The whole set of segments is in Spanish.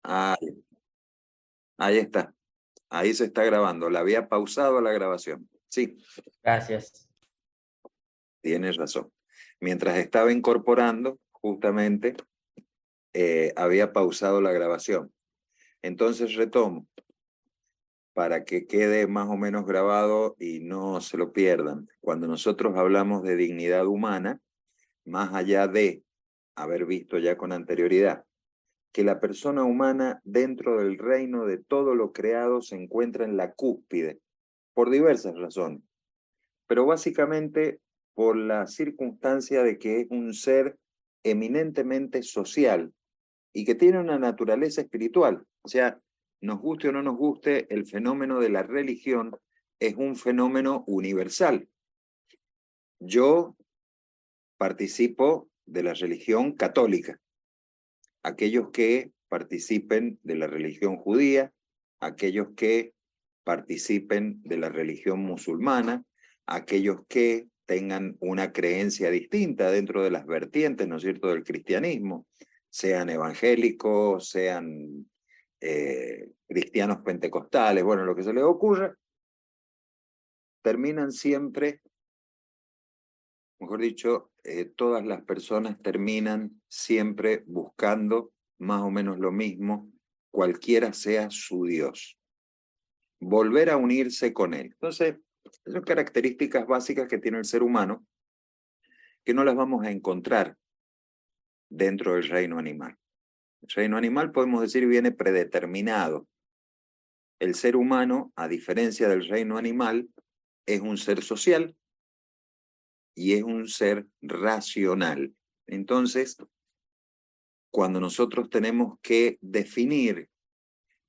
Ahí, ahí está. Ahí se está grabando. La había pausado la grabación. Sí, Gracias. tienes razón. Mientras estaba incorporando, justamente, había pausado la grabación. Entonces retomo, para que quede más o menos grabado y no se lo pierdan. Cuando nosotros hablamos de dignidad humana, más allá de haber visto ya con anterioridad que la persona humana dentro del reino de todo lo creado se encuentra en la cúspide, por diversas razones, pero básicamente por la circunstancia de que es un ser eminentemente social y que tiene una naturaleza espiritual. O sea, nos guste o no nos guste, el fenómeno de la religión es un fenómeno universal. Yo participo de la religión católica. Aquellos que participen de la religión judía, aquellos que participen de la religión musulmana, aquellos que tengan una creencia distinta dentro de las vertientes, ¿no es cierto?, del cristianismo, sean evangélicos, sean cristianos pentecostales, bueno, lo que se les ocurra, terminan siempre, mejor dicho, todas las personas terminan siempre buscando más o menos lo mismo, cualquiera sea su Dios. Volver a unirse con él. Entonces, son características básicas que tiene el ser humano que no las vamos a encontrar dentro del reino animal. El reino animal, podemos decir, viene predeterminado. El ser humano, a diferencia del reino animal, es un ser social y es un ser racional. Entonces, cuando nosotros tenemos que definir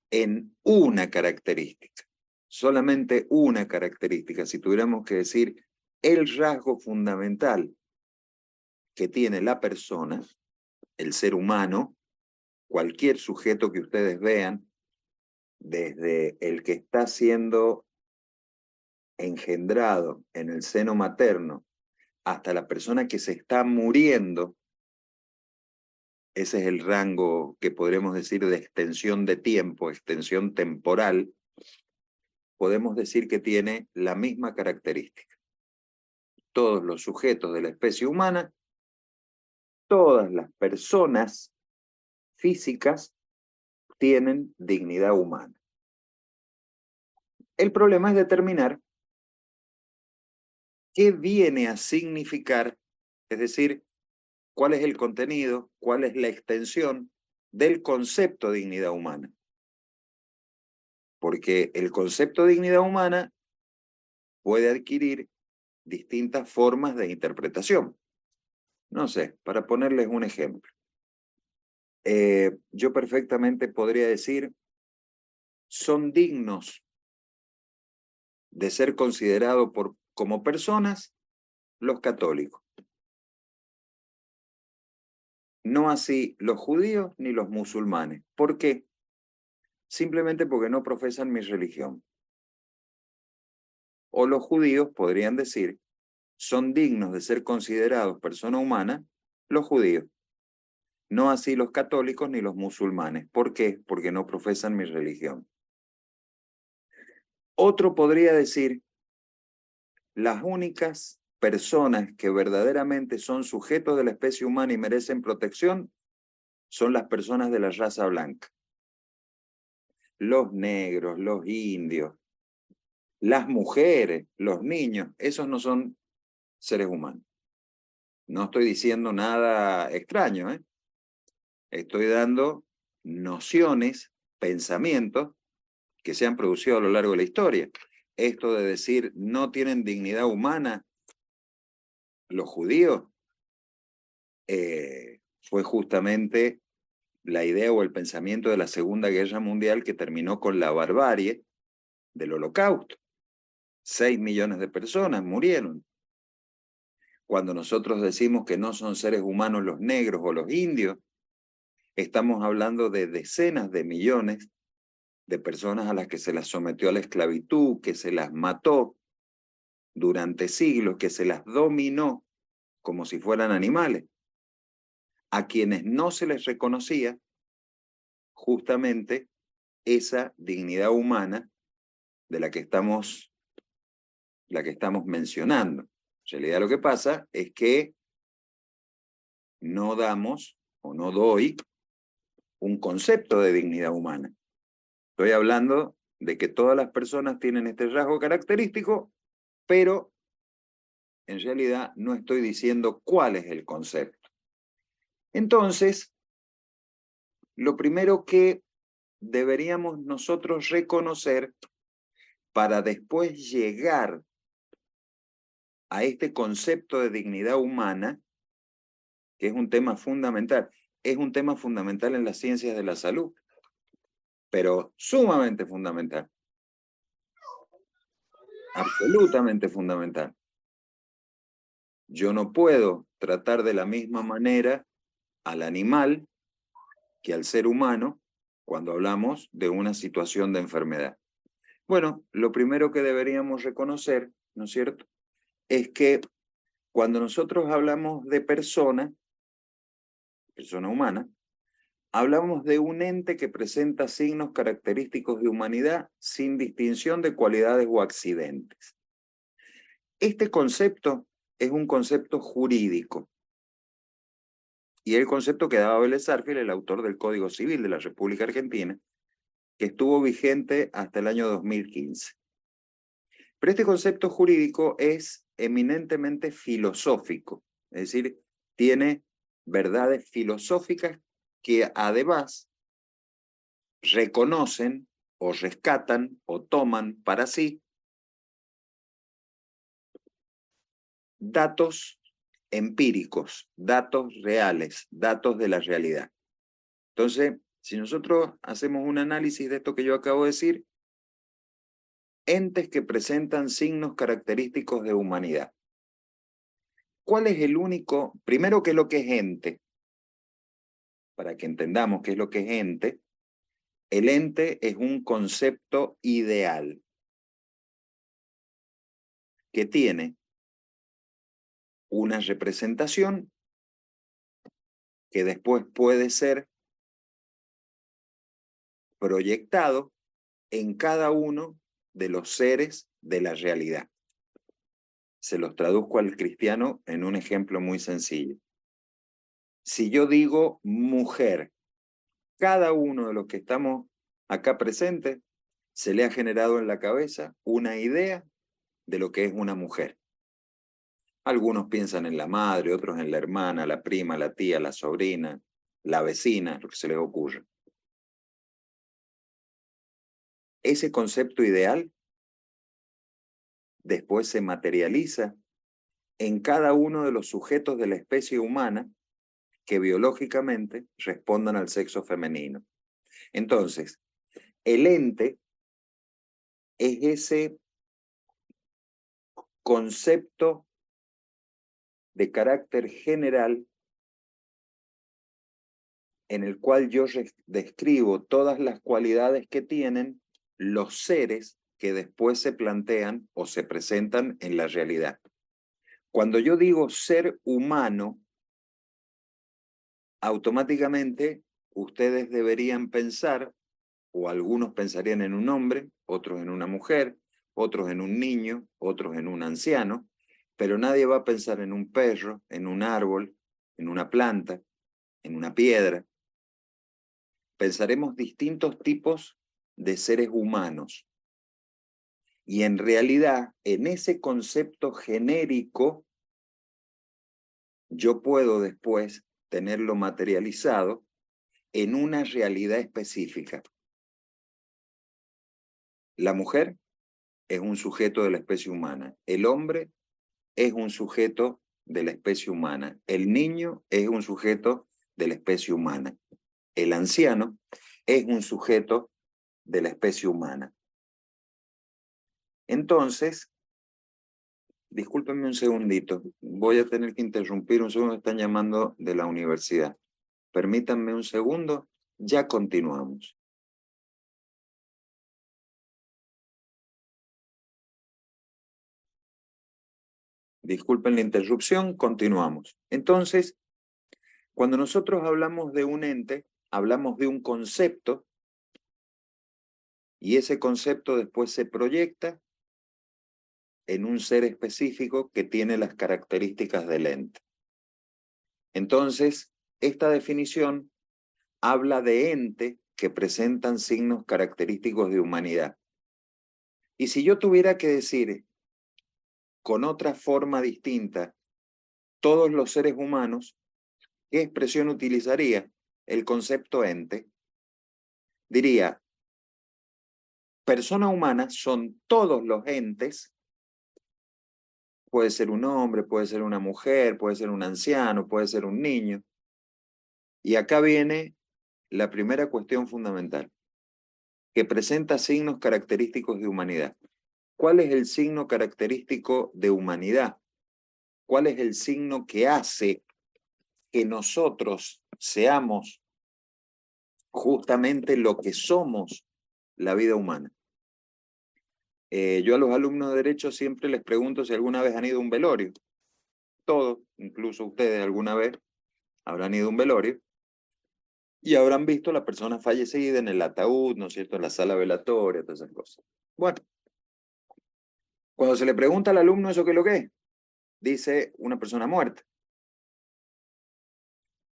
en una característica, solamente una característica, si tuviéramos que decir el rasgo fundamental que tiene la persona, el ser humano, cualquier sujeto que ustedes vean, desde el que está siendo engendrado en el seno materno hasta la persona que se está muriendo, ese es el rango que podremos decir de extensión de tiempo, extensión temporal, podemos decir que tiene la misma característica. Todos los sujetos de la especie humana, todas las personas físicas tienen dignidad humana. El problema es determinar qué viene a significar, es decir, cuál es el contenido, cuál es la extensión del concepto de dignidad humana. Porque el concepto de dignidad humana puede adquirir distintas formas de interpretación. No sé, para ponerles un ejemplo. Yo perfectamente podría decir, son dignos de ser considerados como personas los católicos. No así los judíos ni los musulmanes. ¿Por qué? Simplemente porque no profesan mi religión. O los judíos podrían decir, son dignos de ser considerados persona humana los judíos. No así los católicos ni los musulmanes. ¿Por qué? Porque no profesan mi religión. Otro podría decir, las únicas personas que verdaderamente son sujetos de la especie humana y merecen protección son las personas de la raza blanca. Los negros, los indios, las mujeres, los niños, esos no son seres humanos. No estoy diciendo nada extraño, ¿eh? Estoy dando nociones, pensamientos que se han producido a lo largo de la historia. Esto de decir no tienen dignidad humana los judíos, fue justamente la idea o el pensamiento de la Segunda Guerra Mundial que terminó con la barbarie del Holocausto. 6 millones de personas murieron. Cuando nosotros decimos que no son seres humanos los negros o los indios, estamos hablando de decenas de millones de personas a las que se las sometió a la esclavitud, que se las mató durante siglos, que se las dominó como si fueran animales, a quienes no se les reconocía justamente esa dignidad humana de la que estamos mencionando. En realidad lo que pasa es que no damos o no doy un concepto de dignidad humana. Estoy hablando de que todas las personas tienen este rasgo característico, pero en realidad no estoy diciendo cuál es el concepto. Entonces, lo primero que deberíamos nosotros reconocer para después llegar a este concepto de dignidad humana, que es un tema fundamental en las ciencias de la salud, pero sumamente fundamental, absolutamente fundamental. Yo no puedo tratar de la misma manera al animal que al ser humano cuando hablamos de una situación de enfermedad. Bueno, lo primero que deberíamos reconocer, ¿no es cierto?, es que cuando nosotros hablamos de persona humana, hablamos de un ente que presenta signos característicos de humanidad sin distinción de cualidades o accidentes. Este concepto es un concepto jurídico y el concepto que daba Vélez Sarsfield, el autor del Código Civil de la República Argentina, que estuvo vigente hasta el año 2015. Pero este concepto jurídico es eminentemente filosófico, es decir, tiene verdades filosóficas que además reconocen o rescatan o toman para sí datos empíricos, datos reales, datos de la realidad. Entonces, si nosotros hacemos un análisis de esto que yo acabo de decir, entes que presentan signos característicos de humanidad. ¿Cuál es el único? Primero, ¿qué es lo que es ente? Para que entendamos qué es lo que es ente, el ente es un concepto ideal que tiene una representación que después puede ser proyectado en cada uno de los seres de la realidad. Se los traduzco al cristiano en un ejemplo muy sencillo. Si yo digo mujer, cada uno de los que estamos acá presentes se le ha generado en la cabeza una idea de lo que es una mujer. Algunos piensan en la madre, otros en la hermana, la prima, la tía, la sobrina, la vecina, lo que se les ocurra. Ese concepto ideal después se materializa en cada uno de los sujetos de la especie humana que biológicamente respondan al sexo femenino. Entonces, el ente es ese concepto de carácter general en el cual yo describo todas las cualidades que tienen los seres que después se plantean o se presentan en la realidad. Cuando yo digo ser humano, automáticamente ustedes deberían pensar, o algunos pensarían en un hombre, otros en una mujer, otros en un niño, otros en un anciano, pero nadie va a pensar en un perro, en un árbol, en una planta, en una piedra. Pensaremos distintos tipos de seres humanos. Y en realidad, en ese concepto genérico, yo puedo después tenerlo materializado en una realidad específica. La mujer es un sujeto de la especie humana. El hombre es un sujeto de la especie humana. El niño es un sujeto de la especie humana. El anciano es un sujeto de la especie humana. Entonces, discúlpenme un segundito, voy a tener que interrumpir un segundo, me están llamando de la universidad. Permítanme un segundo, ya continuamos. Disculpen la interrupción, continuamos. Entonces, cuando nosotros hablamos de un ente, hablamos de un concepto y ese concepto después se proyecta en un ser específico que tiene las características del ente. Entonces, esta definición habla de ente que presentan signos característicos de humanidad. Y si yo tuviera que decir con otra forma distinta todos los seres humanos, ¿qué expresión utilizaría? El concepto ente. Diría, persona humana son todos los entes, puede ser un hombre, puede ser una mujer, puede ser un anciano, puede ser un niño. Y acá viene la primera cuestión fundamental, que presenta signos característicos de humanidad. ¿Cuál es el signo característico de humanidad? ¿Cuál es el signo que hace que nosotros seamos justamente lo que somos, la vida humana? Yo a los alumnos de Derecho siempre les pregunto si alguna vez han ido a un velorio. Todos, incluso ustedes alguna vez, habrán ido a un velorio y habrán visto a la persona fallecida en el ataúd, ¿no es cierto?, en la sala velatoria, todas esas cosas. Bueno, cuando se le pregunta al alumno eso qué es lo que es, dice una persona muerta.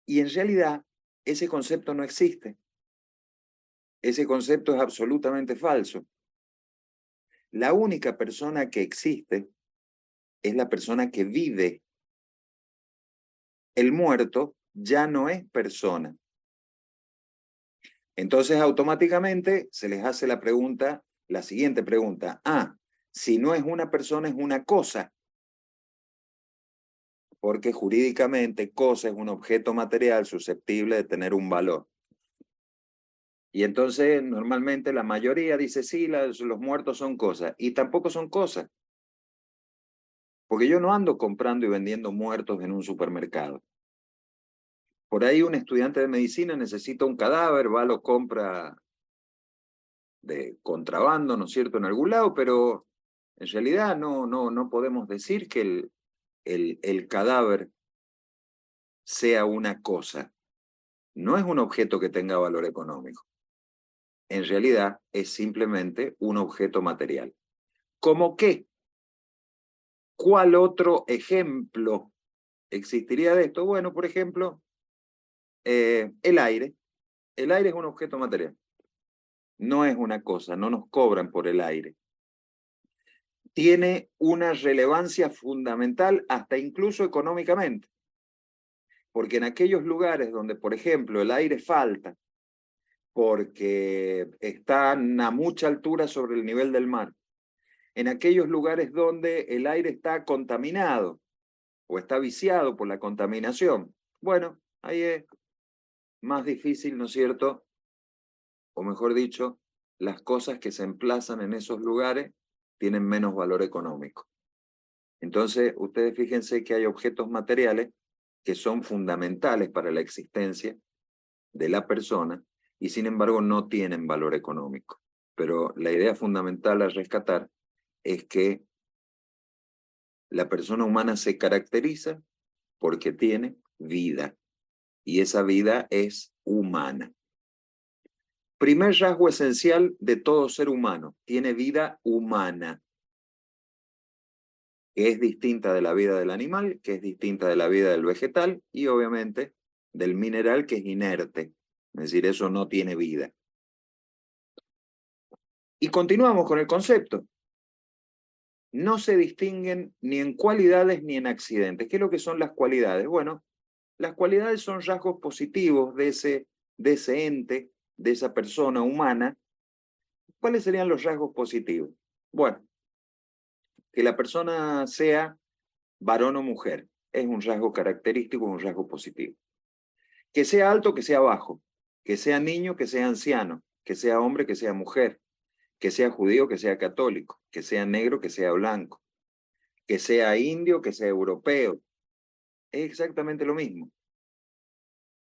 Y en realidad ese concepto no existe. Ese concepto es absolutamente falso. La única persona que existe es la persona que vive. El muerto ya no es persona. Entonces automáticamente se les hace la pregunta, la siguiente pregunta. Si no es una persona, es una cosa. Porque jurídicamente cosa es un objeto material susceptible de tener un valor. Y entonces normalmente la mayoría dice, sí, los muertos son cosas. Y tampoco son cosas. Porque yo no ando comprando y vendiendo muertos en un supermercado. Por ahí un estudiante de medicina necesita un cadáver, va, lo compra de contrabando, ¿no es cierto?, en algún lado, pero en realidad no podemos decir que el cadáver sea una cosa. No es un objeto que tenga valor económico. En realidad es simplemente un objeto material. ¿Cómo qué? ¿Cuál otro ejemplo existiría de esto? Bueno, por ejemplo, el aire. El aire es un objeto material. No es una cosa, no nos cobran por el aire. Tiene una relevancia fundamental hasta incluso económicamente. Porque en aquellos lugares donde, por ejemplo, el aire falta, porque están a mucha altura sobre el nivel del mar, en aquellos lugares donde el aire está contaminado o está viciado por la contaminación, bueno, ahí es más difícil, ¿no es cierto? O mejor dicho, las cosas que se emplazan en esos lugares tienen menos valor económico. Entonces, ustedes fíjense que hay objetos materiales que son fundamentales para la existencia de la persona y sin embargo no tienen valor económico. Pero la idea fundamental a rescatar es que la persona humana se caracteriza porque tiene vida y esa vida es humana. Primer rasgo esencial de todo ser humano, tiene vida humana, que es distinta de la vida del animal, que es distinta de la vida del vegetal y obviamente del mineral, que es inerte. Es decir, eso no tiene vida. Y continuamos con el concepto. No se distinguen ni en cualidades ni en accidentes. ¿Qué es lo que son las cualidades? Bueno, las cualidades son rasgos positivos de ese ente, de esa persona humana. ¿Cuáles serían los rasgos positivos? Bueno, que la persona sea varón o mujer, es un rasgo característico, un rasgo positivo. Que sea alto, que sea bajo, que sea niño, que sea anciano, que sea hombre, que sea mujer, que sea judío, que sea católico, que sea negro, que sea blanco, que sea indio, que sea europeo. Es exactamente lo mismo.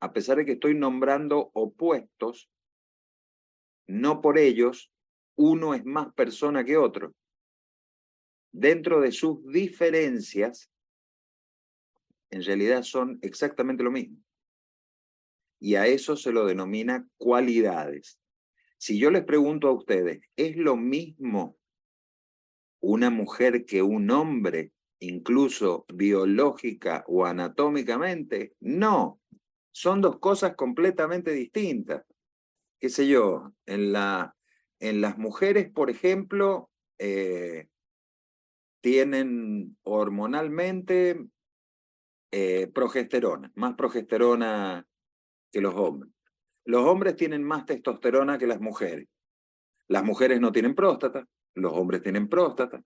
A pesar de que estoy nombrando opuestos, no por ellos uno es más persona que otro. Dentro de sus diferencias, en realidad son exactamente lo mismo. y a eso se lo denomina cualidades. Si yo les pregunto a ustedes, ¿es lo mismo una mujer que un hombre, incluso biológica o anatómicamente? No, son dos cosas completamente distintas. Qué sé yo, en las mujeres, por ejemplo, tienen hormonalmente progesterona, más progesterona que los hombres. Los hombres tienen más testosterona que las mujeres. Las mujeres no tienen próstata, los hombres tienen próstata.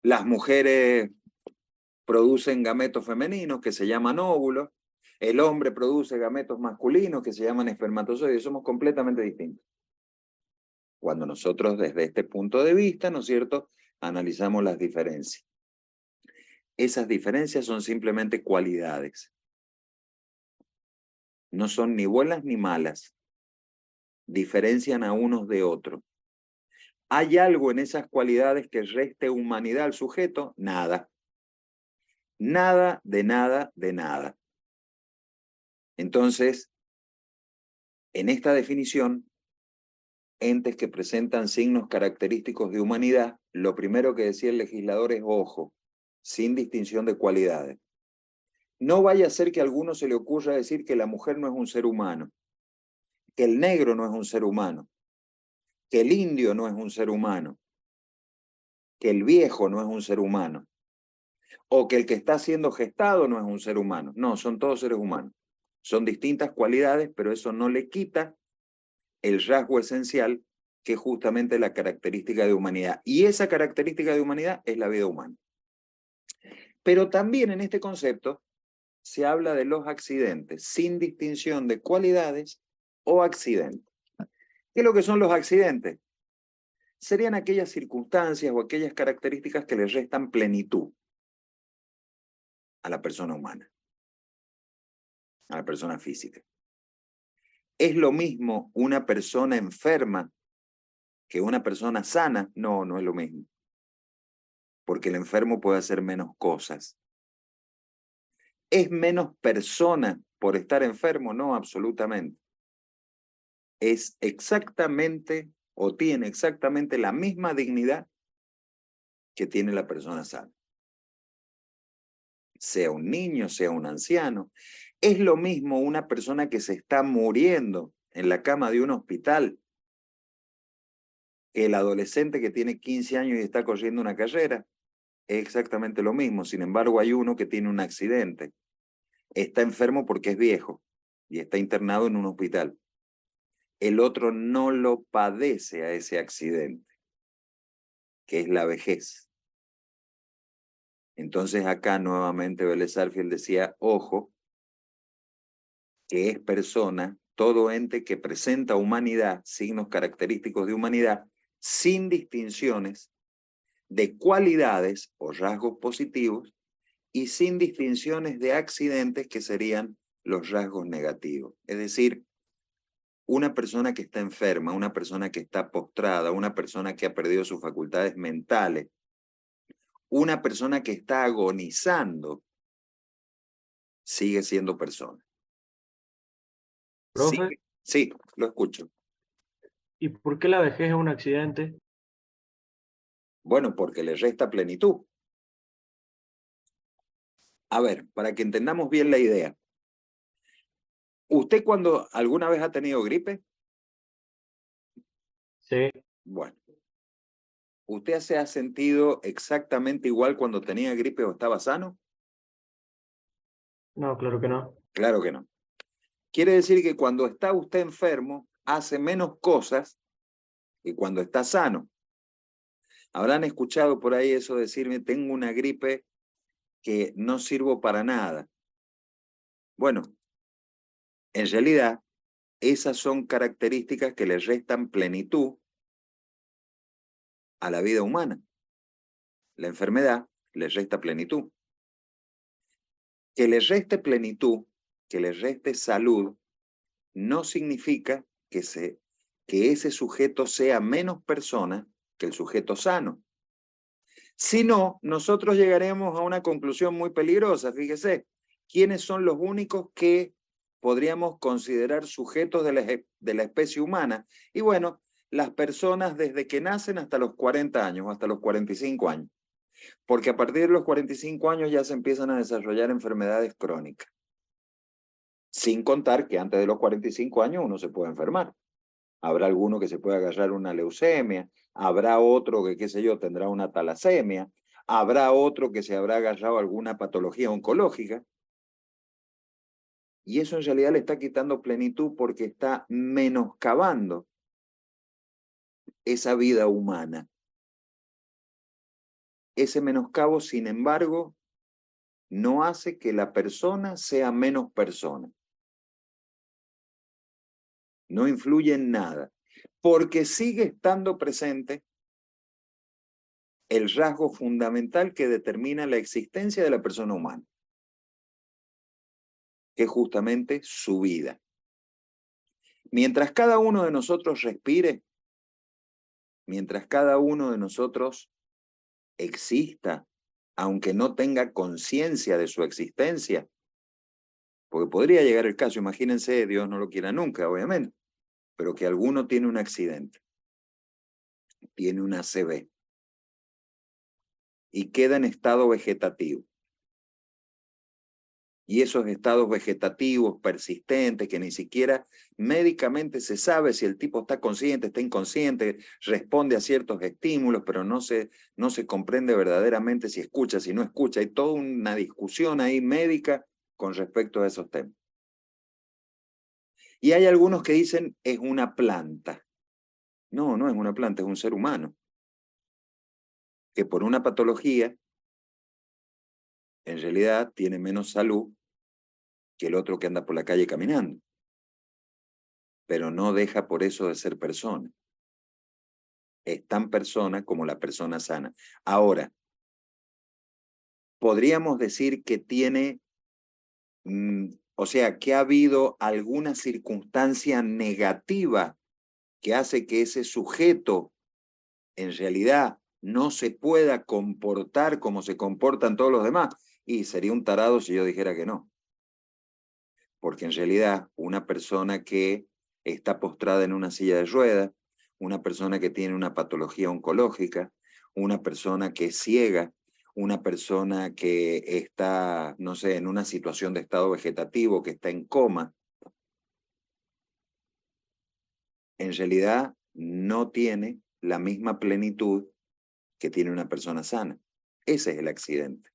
Las mujeres producen gametos femeninos que se llaman óvulos. El hombre produce gametos masculinos que se llaman espermatozoides. Somos completamente distintos. Cuando nosotros desde este punto de vista, ¿no es cierto?, analizamos las diferencias. Esas diferencias son simplemente cualidades. No son ni buenas ni malas. Diferencian a unos de otros. ¿Hay algo en esas cualidades que reste humanidad al sujeto? Nada. Nada, de nada, de nada. Entonces, en esta definición, entes que presentan signos característicos de humanidad, lo primero que decía el legislador es ojo, sin distinción de cualidades. No vaya a ser que a alguno se le ocurra decir que la mujer no es un ser humano, que el negro no es un ser humano, que el indio no es un ser humano, que el viejo no es un ser humano, o que el que está siendo gestado no es un ser humano. No, son todos seres humanos. Son distintas cualidades, pero eso no le quita el rasgo esencial que es justamente la característica de humanidad. Y esa característica de humanidad es la vida humana. Pero también en este concepto se habla de los accidentes, sin distinción de cualidades o accidentes. ¿Qué es lo que son los accidentes? Serían aquellas circunstancias o aquellas características que le restan plenitud a la persona humana, a la persona física. ¿Es lo mismo una persona enferma que una persona sana? No, no es lo mismo. Porque el enfermo puede hacer menos cosas. ¿Es menos persona por estar enfermo? No, absolutamente. Es exactamente o tiene exactamente la misma dignidad que tiene la persona sana. Sea un niño, sea un anciano. Es lo mismo una persona que se está muriendo en la cama de un hospital que el adolescente que tiene 15 años y está corriendo una carrera. Es exactamente lo mismo. Sin embargo, hay uno que tiene un accidente. Está enfermo porque es viejo y está internado en un hospital. El otro no lo padece a ese accidente, que es la vejez. Entonces acá nuevamente Vélez Sarsfield decía, ojo, que es persona, todo ente que presenta humanidad, signos característicos de humanidad, sin distinciones de cualidades o rasgos positivos y sin distinciones de accidentes que serían los rasgos negativos. Es decir, una persona que está enferma, una persona que está postrada, una persona que ha perdido sus facultades mentales, una persona que está agonizando, sigue siendo persona. Sí, Profe, sí, lo escucho. ¿y por qué la vejez es un accidente? Bueno, porque le resta plenitud. A ver, para que entendamos bien la idea. ¿Usted cuando alguna vez ha tenido gripe? Sí, Bueno, ¿usted se ha sentido exactamente igual cuando tenía gripe o estaba sano? no, claro que no. Claro que no. Quiere decir que cuando está usted enfermo, hace menos cosas que cuando está sano. Habrán escuchado por ahí eso decirme, tengo una gripe que no sirvo para nada. Bueno, en realidad, esas son características que le restan plenitud a la vida humana. La enfermedad le resta plenitud. Que le reste plenitud, que le reste salud, no significa que ese sujeto sea menos persona que el sujeto sano. Si no, nosotros llegaremos a una conclusión muy peligrosa. Fíjese, ¿quiénes son los únicos que podríamos considerar sujetos de la especie humana. Y bueno, las personas desde que nacen hasta los 40 años, hasta los 45 años. Porque a partir de los 45 años ya se empiezan a desarrollar enfermedades crónicas. Sin contar que antes de los 45 años uno se puede enfermar. Habrá alguno que se puede agarrar una leucemia, habrá otro que, qué sé yo, tendrá una talasemia, habrá otro que se habrá agarrado alguna patología oncológica. Y eso en realidad le está quitando plenitud porque está menoscabando esa vida humana. Ese menoscabo, sin embargo, no hace que la persona sea menos persona. No influye en nada, porque sigue estando presente el rasgo fundamental que determina la existencia de la persona humana, que es justamente su vida. Mientras cada uno de nosotros respire, mientras cada uno de nosotros exista, aunque no tenga conciencia de su existencia, porque podría llegar el caso, imagínense, Dios no lo quiera nunca, obviamente, pero que alguno tiene un accidente, tiene una ACV, y queda en estado vegetativo. Y esos estados vegetativos persistentes, que ni siquiera médicamente se sabe si el tipo está consciente, está inconsciente, responde a ciertos estímulos, pero no se comprende verdaderamente si escucha, si no escucha. Hay toda una discusión ahí médica con respecto a esos temas. Y hay algunos que dicen es una planta. No, no es una planta, es un ser humano. Que por una patología, en realidad tiene menos salud que el otro que anda por la calle caminando. Pero no deja por eso de ser persona. Es tan persona como la persona sana. Ahora, podríamos decir que tiene, o sea, que ha habido alguna circunstancia negativa que hace que ese sujeto en realidad no se pueda comportar como se comportan todos los demás. Y sería un tarado si yo dijera que no. Porque en realidad una persona que está postrada en una silla de ruedas, una persona que tiene una patología oncológica, una persona que es ciega, una persona que está, no sé, en una situación de estado vegetativo, que está en coma, en realidad no tiene la misma plenitud que tiene una persona sana. Ese es el accidente.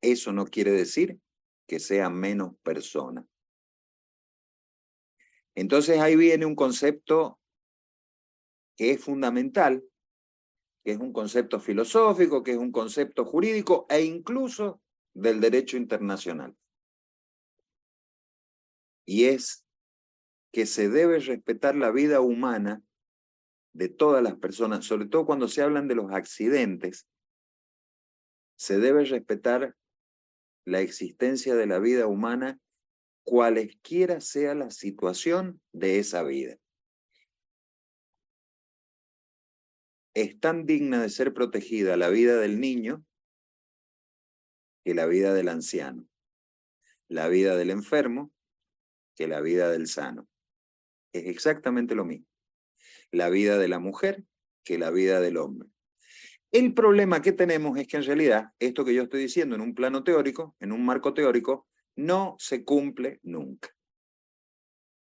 Eso no quiere decir que sea menos persona. Entonces ahí viene un concepto que es fundamental, que es un concepto filosófico, que es un concepto jurídico e incluso del derecho internacional. Y es que se debe respetar la vida humana de todas las personas, sobre todo cuando se hablan de los accidentes, se debe respetar la existencia de la vida humana cualesquiera sea la situación de esa vida. Es tan digna de ser protegida la vida del niño que la vida del anciano, la vida del enfermo que la vida del sano. Es exactamente lo mismo. La vida de la mujer que la vida del hombre. El problema que tenemos es que en realidad esto que yo estoy diciendo en un plano teórico, en un marco teórico, no se cumple nunca.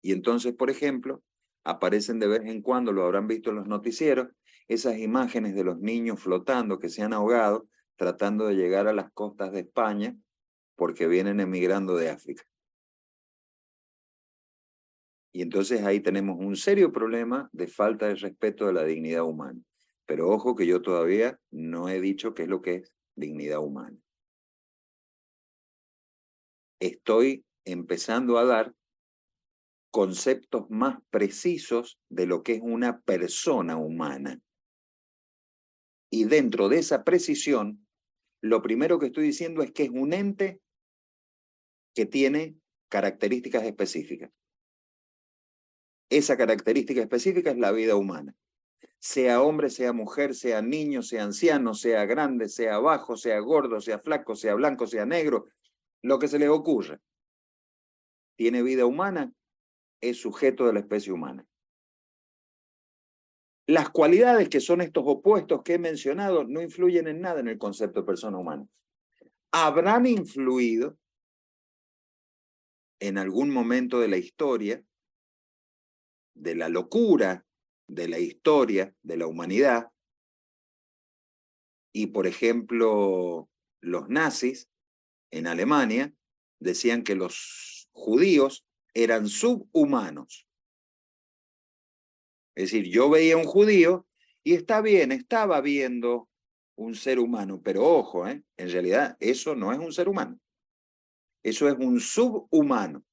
Y entonces, por ejemplo, aparecen de vez en cuando, lo habrán visto en los noticieros, esas imágenes de los niños flotando que se han ahogado tratando de llegar a las costas de España porque vienen emigrando de África. Y entonces ahí tenemos un serio problema de falta de respeto de la dignidad humana. Pero ojo que yo todavía no he dicho qué es lo que es dignidad humana. Estoy empezando a dar conceptos más precisos de lo que es una persona humana. Y dentro de esa precisión, lo primero que estoy diciendo es que es un ente que tiene características específicas. Esa característica específica es la vida humana. Sea hombre, sea mujer, sea niño, sea anciano, sea grande, sea bajo, sea gordo, sea flaco, sea blanco, sea negro, lo que se les ocurra. tiene vida humana, es sujeto de la especie humana. Las cualidades que son estos opuestos que he mencionado no influyen en nada en el concepto de persona humana. Habrán influido en algún momento de la historia, de la locura de la historia de la humanidad, y por ejemplo, los nazis en Alemania decían que los judíos eran subhumanos. Es decir, yo veía un judío y está bien, estaba viendo un ser humano, pero ojo, en realidad eso no es un ser humano. Eso es un subhumano.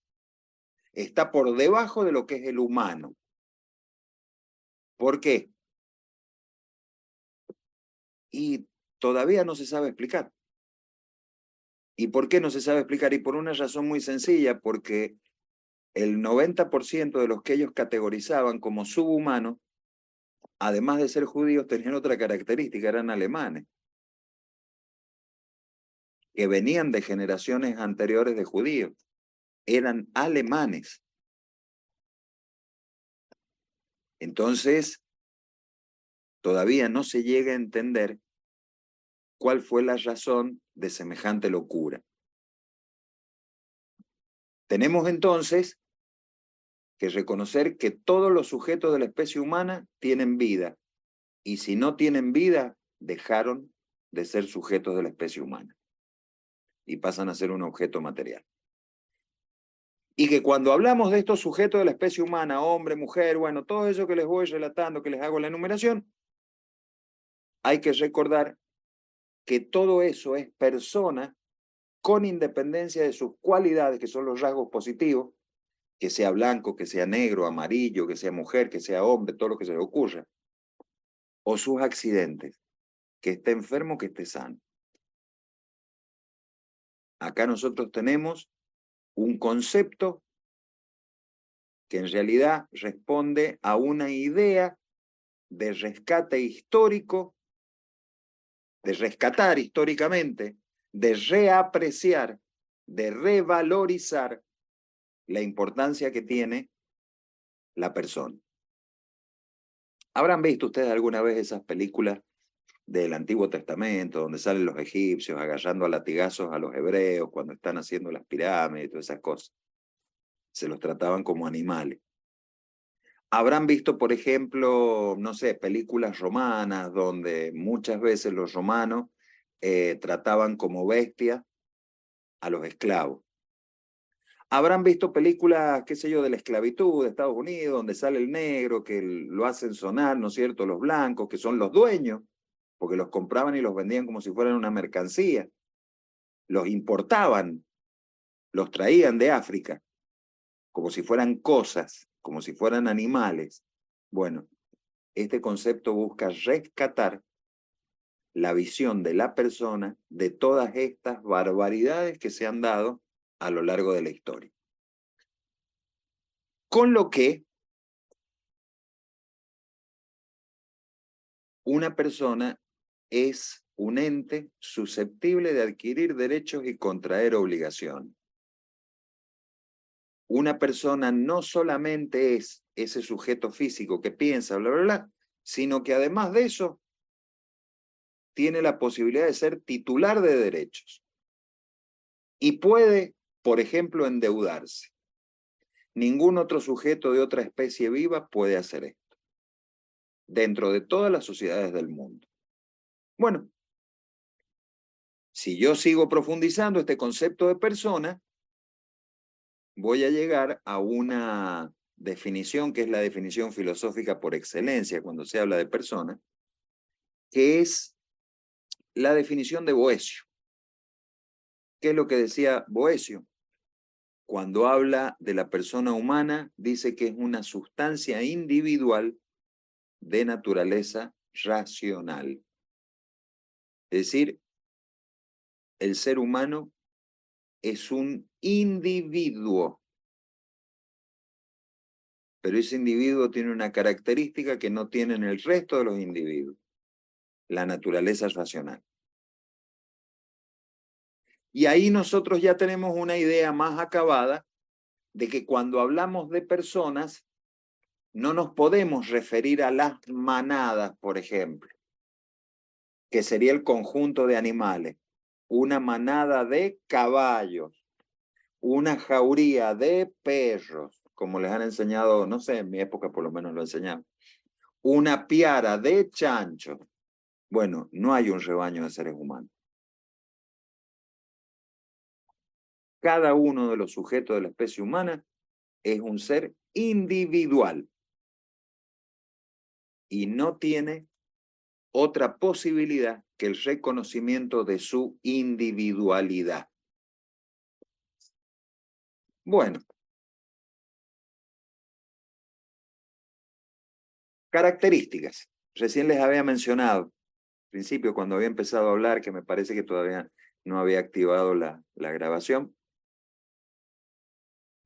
Está por debajo de lo que es el humano. ¿Por qué? Y todavía no se sabe explicar. ¿Y por qué no se sabe explicar? Y por una razón muy sencilla, porque el 90% de los que ellos categorizaban como subhumanos, además de ser judíos, tenían otra característica, eran alemanes, que venían de generaciones anteriores de judíos, eran alemanes. Entonces, todavía no se llega a entender cuál fue la razón de semejante locura. Tenemos entonces que reconocer que todos los sujetos de la especie humana tienen vida, y si no tienen vida, dejaron de ser sujetos de la especie humana y pasan a ser un objeto material. Y que cuando hablamos de estos sujetos de la especie humana, hombre, mujer, bueno, todo eso que les voy relatando, que les hago la enumeración, hay que recordar que todo eso es persona con independencia de sus cualidades, que son los rasgos positivos, que sea blanco, que sea negro, amarillo, que sea mujer, que sea hombre, todo lo que se le ocurra, o sus accidentes, que esté enfermo, que esté sano. Acá nosotros tenemos un concepto que en realidad responde a una idea de rescate histórico, de rescatar históricamente, de reapreciar, de revalorizar la importancia que tiene la persona. ¿Habrán visto ustedes alguna vez esas películas del Antiguo Testamento donde salen los egipcios agarrando a latigazos a los hebreos cuando están haciendo las pirámides y todas esas cosas? Se los trataban como animales. Habrán visto, por ejemplo, no sé, películas romanas donde muchas veces los romanos trataban como bestias a los esclavos. Habrán visto películas, qué sé yo, de la esclavitud de Estados Unidos, donde sale el negro, que lo hacen sonar, ¿no es cierto?, los blancos, que son los dueños, porque los compraban y los vendían como si fueran una mercancía. Los importaban, los traían de África, como si fueran cosas, como si fueran animales. Bueno, este concepto busca rescatar la visión de la persona de todas estas barbaridades que se han dado a lo largo de la historia. Con lo que una persona es un ente susceptible de adquirir derechos y contraer obligaciones. Una persona no solamente es ese sujeto físico que piensa, bla, bla, bla, sino que además de eso, tiene la posibilidad de ser titular de derechos. Y puede, por ejemplo, endeudarse. Ningún otro sujeto de otra especie viva puede hacer esto, dentro de todas las sociedades del mundo. Bueno, si yo sigo profundizando este concepto de persona, voy a llegar a una definición que es la definición filosófica por excelencia cuando se habla de persona, que es la definición de Boecio. ¿Qué es lo que decía Boecio? Cuando habla de la persona humana, dice que es una sustancia individual de naturaleza racional. Es decir, el ser humano es un individuo, pero ese individuo tiene una característica que no tienen el resto de los individuos, la naturaleza racional. Y ahí nosotros ya tenemos una idea más acabada de que cuando hablamos de personas, no nos podemos referir a las manadas, por ejemplo, que sería el conjunto de animales. Una manada de caballos, una jauría de perros, como les han enseñado, no sé, en mi época por lo menos lo enseñaban. Una piara de chanchos. Bueno, no hay un rebaño de seres humanos. Cada uno de los sujetos de la especie humana es un ser individual y no tiene otra posibilidad que el reconocimiento de su individualidad. Bueno, características. Recién les había mencionado, al principio cuando había empezado a hablar, que me parece que todavía no había activado la grabación.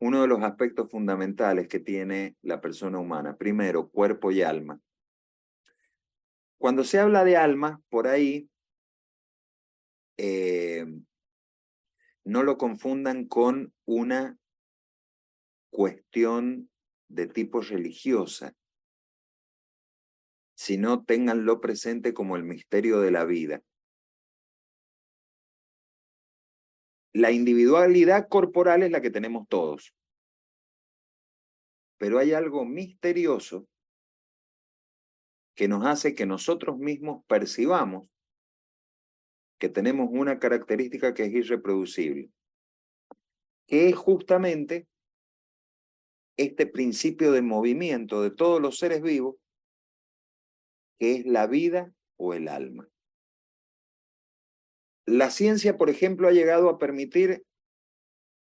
Uno de los aspectos fundamentales que tiene la persona humana, primero, cuerpo y alma. Cuando se habla de alma, por ahí, no lo confundan con una cuestión de tipo religiosa, sino ténganlo presente como el misterio de la vida. La individualidad corporal es la que tenemos todos, pero hay algo misterioso que nos hace que nosotros mismos percibamos que tenemos una característica que es irreproducible, que es justamente este principio de movimiento de todos los seres vivos, que es la vida o el alma. La ciencia, por ejemplo, ha llegado a permitir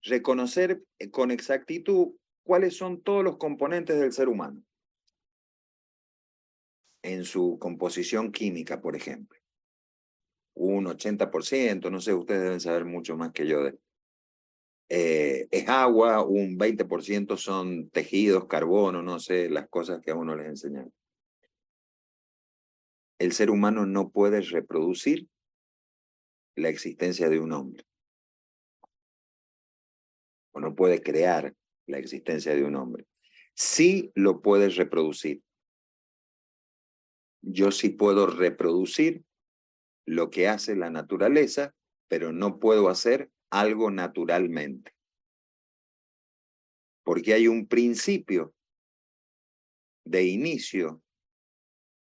reconocer con exactitud cuáles son todos los componentes del ser humano en su composición química, por ejemplo. Un 80%, no sé, ustedes deben saber mucho más que yo es agua, un 20% son tejidos, carbono, no sé, las cosas que a uno les enseñan. El ser humano no puede reproducir la existencia de un hombre, o no puede crear la existencia de un hombre. Sí lo puede reproducir. Yo sí puedo reproducir lo que hace la naturaleza, pero no puedo hacer algo naturalmente. Porque hay un principio de inicio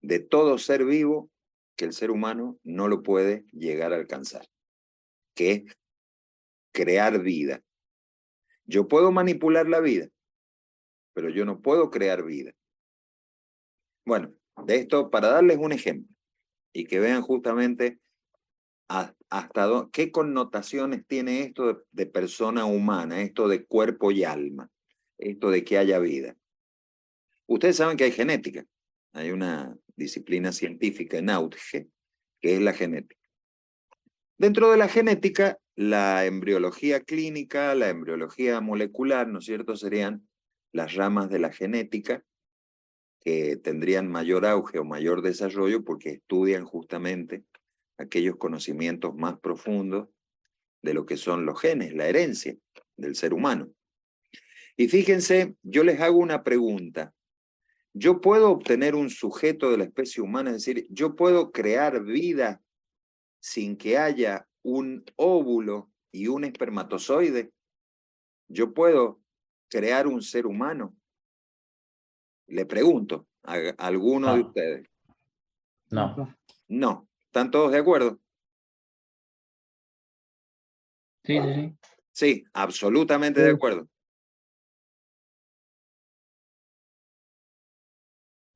de todo ser vivo que el ser humano no lo puede llegar a alcanzar, que es crear vida. Yo puedo manipular la vida, pero yo no puedo crear vida. Bueno, de esto, para darles un ejemplo, y que vean justamente hasta qué connotaciones tiene esto de persona humana, esto de cuerpo y alma, esto de que haya vida. Ustedes saben que hay genética, hay una disciplina científica en auge, que es la genética. Dentro de la genética, la embriología clínica, la embriología molecular, ¿no es cierto?, serían las ramas de la genética que tendrían mayor auge o mayor desarrollo porque estudian justamente aquellos conocimientos más profundos de lo que son los genes, la herencia del ser humano. Y fíjense, yo les hago una pregunta. ¿Yo puedo obtener un sujeto de la especie humana? Es decir, ¿yo puedo crear vida sin que haya un óvulo y un espermatozoide? ¿Yo puedo crear un ser humano? Le pregunto a alguno de No. ustedes. No. No. ¿Están todos de acuerdo? Sí, sí, sí. Sí, absolutamente de acuerdo.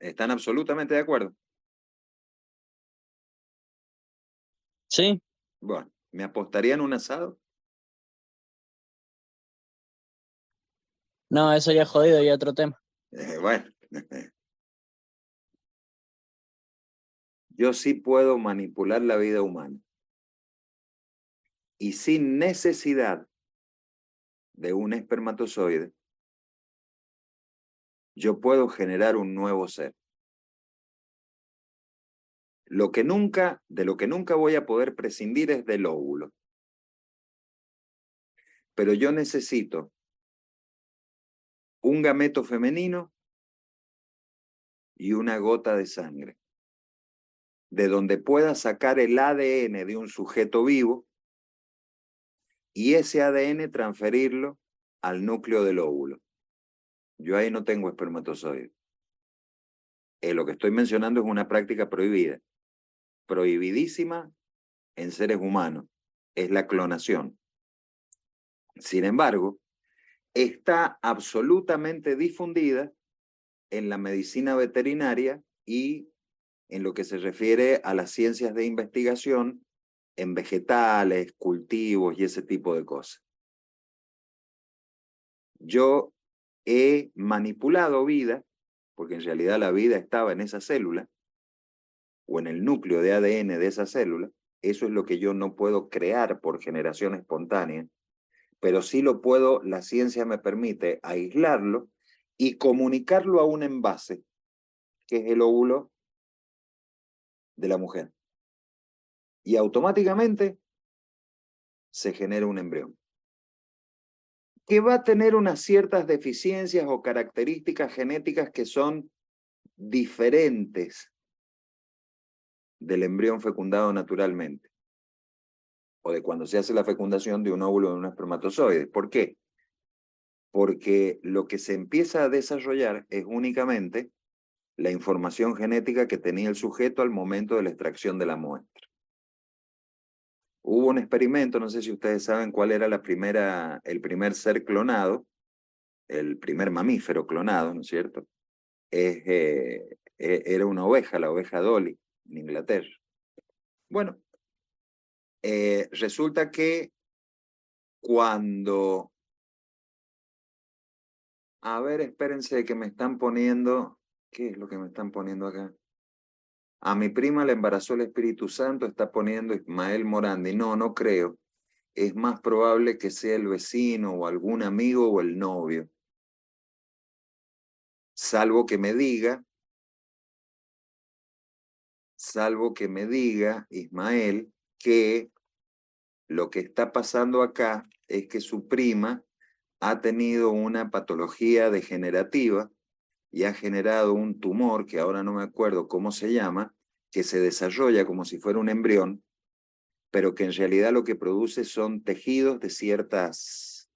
¿Están absolutamente de acuerdo? Sí. Bueno, ¿me apostarían un asado? No, eso ya es jodido y otro tema. Bueno, yo sí puedo manipular la vida humana. Y sin necesidad de un espermatozoide, yo puedo generar un nuevo ser. De lo que nunca voy a poder prescindir es del óvulo. Pero yo necesito un gameto femenino y una gota de sangre, de donde pueda sacar el ADN de un sujeto vivo y ese ADN transferirlo al núcleo del óvulo. Yo ahí no tengo espermatozoides. Lo que estoy mencionando es una práctica prohibida, prohibidísima en seres humanos, es la clonación. Sin embargo, está absolutamente difundida en la medicina veterinaria y en lo que se refiere a las ciencias de investigación en vegetales, cultivos y ese tipo de cosas. Yo he manipulado vida, porque en realidad la vida estaba en esa célula, o en el núcleo de ADN de esa célula. Eso es lo que yo no puedo crear por generación espontánea, pero sí lo puedo, la ciencia me permite aislarlo y comunicarlo a un envase, que es el óvulo de la mujer. Y automáticamente se genera un embrión, que va a tener unas ciertas deficiencias o características genéticas que son diferentes del embrión fecundado naturalmente, o de cuando se hace la fecundación de un óvulo de un espermatozoide. ¿Por qué? Porque lo que se empieza a desarrollar es únicamente la información genética que tenía el sujeto al momento de la extracción de la muestra. Hubo un experimento, no sé si ustedes saben cuál era el primer ser clonado, el primer mamífero clonado, ¿no es cierto? Era una oveja, la oveja Dolly, en Inglaterra. Bueno, resulta que cuando... A ver, espérense que me están poniendo... ¿Qué es lo que me están poniendo acá? A mi prima le embarazó el Espíritu Santo, está poniendo Ismael Morandi. No, no creo. Es más probable que sea el vecino o algún amigo o el novio. Salvo que me diga, Ismael, que lo que está pasando acá es que su prima ha tenido una patología degenerativa y ha generado un tumor, que ahora no me acuerdo cómo se llama, que se desarrolla como si fuera un embrión, pero que en realidad lo que produce son tejidos de ciertas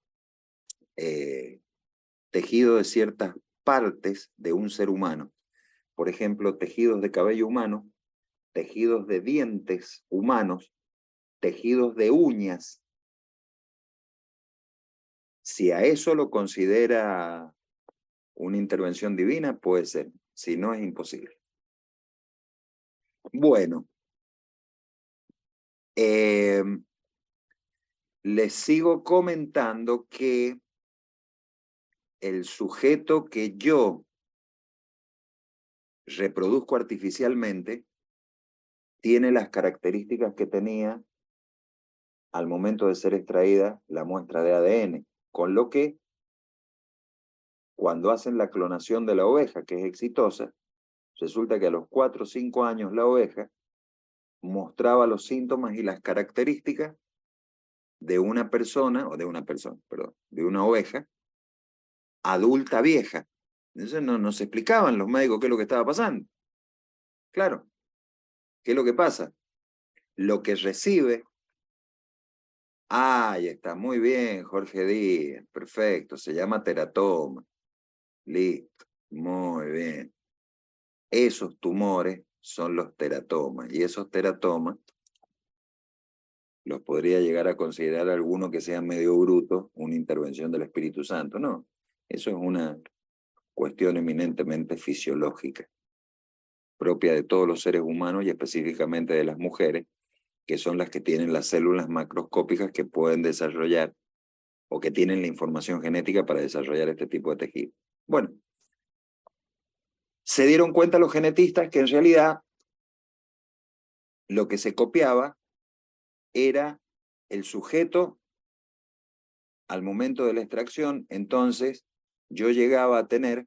partes de un ser humano. Por ejemplo, tejidos de cabello humano, tejidos de dientes humanos, tejidos de uñas. Si a eso lo considera una intervención divina, puede ser. Si no, es imposible. Bueno, les sigo comentando que el sujeto que yo reproduzco artificialmente tiene las características que tenía al momento de ser extraída la muestra de ADN, con lo que cuando hacen la clonación de la oveja, que es exitosa, resulta que a los 4 o 5 años la oveja mostraba los síntomas y las características de una persona, de una oveja adulta vieja. Entonces no nos explicaban los médicos qué es lo que estaba pasando. Claro, ¿qué es lo que pasa? Lo que recibe, ahí está, muy bien, Jorge Díaz, perfecto, se llama teratoma. Listo, muy bien. Esos tumores son los teratomas, y esos teratomas los podría llegar a considerar alguno que sea medio bruto, una intervención del Espíritu Santo. No, eso es una cuestión eminentemente fisiológica, propia de todos los seres humanos y específicamente de las mujeres, que son las que tienen las células macroscópicas que pueden desarrollar o que tienen la información genética para desarrollar este tipo de tejido. Bueno, se dieron cuenta los genetistas que en realidad lo que se copiaba era el sujeto al momento de la extracción. Entonces yo llegaba a tener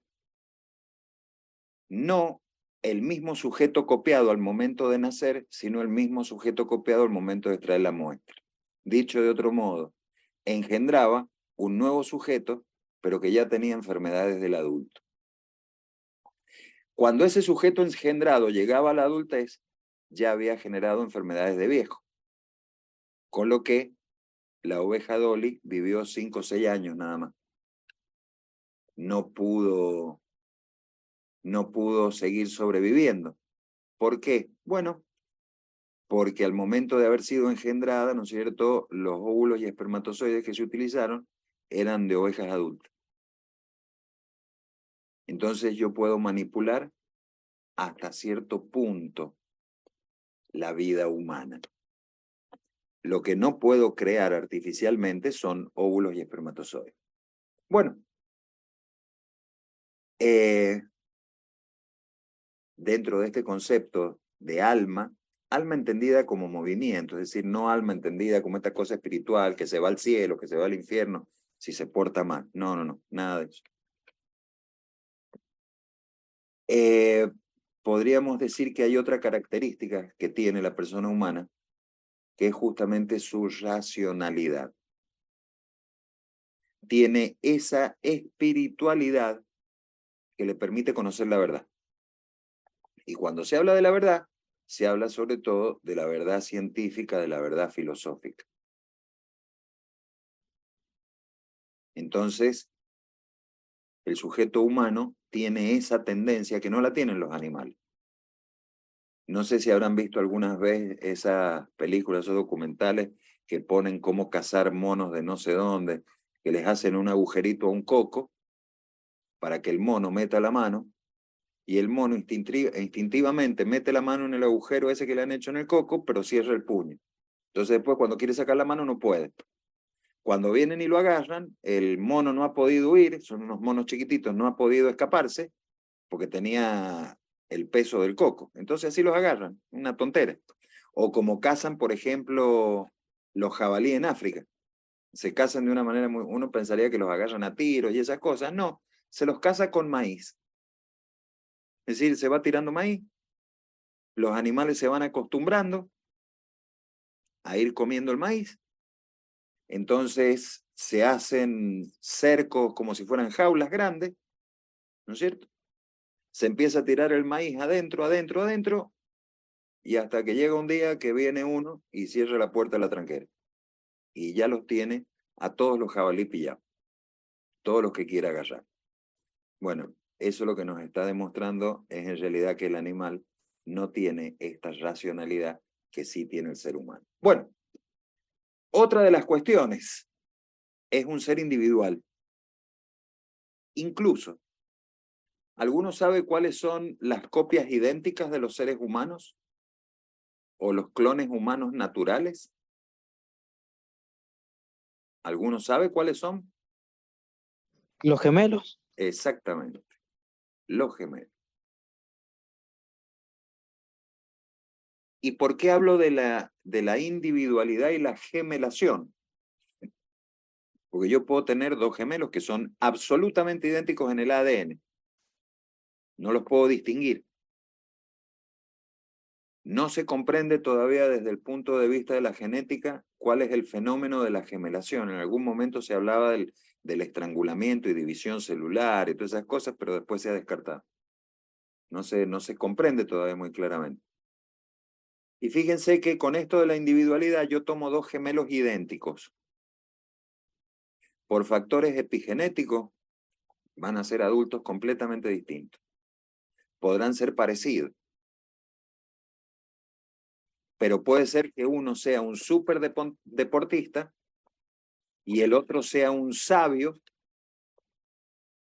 no el mismo sujeto copiado al momento de nacer, sino el mismo sujeto copiado al momento de extraer la muestra. Dicho de otro modo, engendraba un nuevo sujeto pero que ya tenía enfermedades del adulto. Cuando ese sujeto engendrado llegaba a la adultez, ya había generado enfermedades de viejo, con lo que la oveja Dolly vivió 5 o 6 años nada más. No pudo seguir sobreviviendo. ¿Por qué? Bueno, porque al momento de haber sido engendrada, ¿no es cierto?, los óvulos y espermatozoides que se utilizaron eran de ovejas adultas. Entonces yo puedo manipular hasta cierto punto la vida humana. Lo que no puedo crear artificialmente son óvulos y espermatozoides. Bueno, dentro de este concepto de alma entendida como movimiento, es decir, no alma entendida como esta cosa espiritual que se va al cielo, que se va al infierno, si se porta mal. No, no, no, nada de eso. Podríamos decir que hay otra característica que tiene la persona humana, que es justamente su racionalidad. Tiene esa espiritualidad que le permite conocer la verdad. Y cuando se habla de la verdad, se habla sobre todo de la verdad científica, de la verdad filosófica. Entonces, el sujeto humano tiene esa tendencia que no la tienen los animales. No sé si habrán visto algunas veces esas películas o documentales que ponen cómo cazar monos de no sé dónde, que les hacen un agujerito a un coco para que el mono meta la mano, y el mono instintivamente mete la mano en el agujero ese que le han hecho en el coco, pero cierra el puño. Entonces después cuando quiere sacar la mano no puede. Cuando vienen y lo agarran, el mono no ha podido huir, son unos monos chiquititos, no ha podido escaparse porque tenía el peso del coco. Entonces así los agarran, una tontera. O como cazan, por ejemplo, los jabalíes en África. Se cazan de una manera muy... Uno pensaría que los agarran a tiros y esas cosas. No, se los caza con maíz. Es decir, se va tirando maíz, los animales se van acostumbrando a ir comiendo el maíz, entonces se hacen cercos como si fueran jaulas grandes, ¿no es cierto? Se empieza a tirar el maíz adentro, adentro, adentro, y hasta que llega un día que viene uno y cierra la puerta de la tranquera. Y ya los tiene a todos los jabalí pillados, todos los que quiera agarrar. Bueno, eso lo que nos está demostrando es en realidad que el animal no tiene esta racionalidad que sí tiene el ser humano. Bueno, otra de las cuestiones es un ser individual. Incluso, ¿alguno sabe cuáles son las copias idénticas de los seres humanos? ¿O los clones humanos naturales? ¿Alguno sabe cuáles son? Los gemelos. Exactamente, los gemelos. ¿Y por qué hablo de la individualidad y la gemelación? Porque yo puedo tener dos gemelos que son absolutamente idénticos en el ADN. No los puedo distinguir. No se comprende todavía desde el punto de vista de la genética cuál es el fenómeno de la gemelación. En algún momento se hablaba del estrangulamiento y división celular y todas esas cosas, pero después se ha descartado. No se comprende todavía muy claramente. Y fíjense que con esto de la individualidad yo tomo dos gemelos idénticos. Por factores epigenéticos van a ser adultos completamente distintos. Podrán ser parecidos, pero puede ser que uno sea un súper deportista y el otro sea un sabio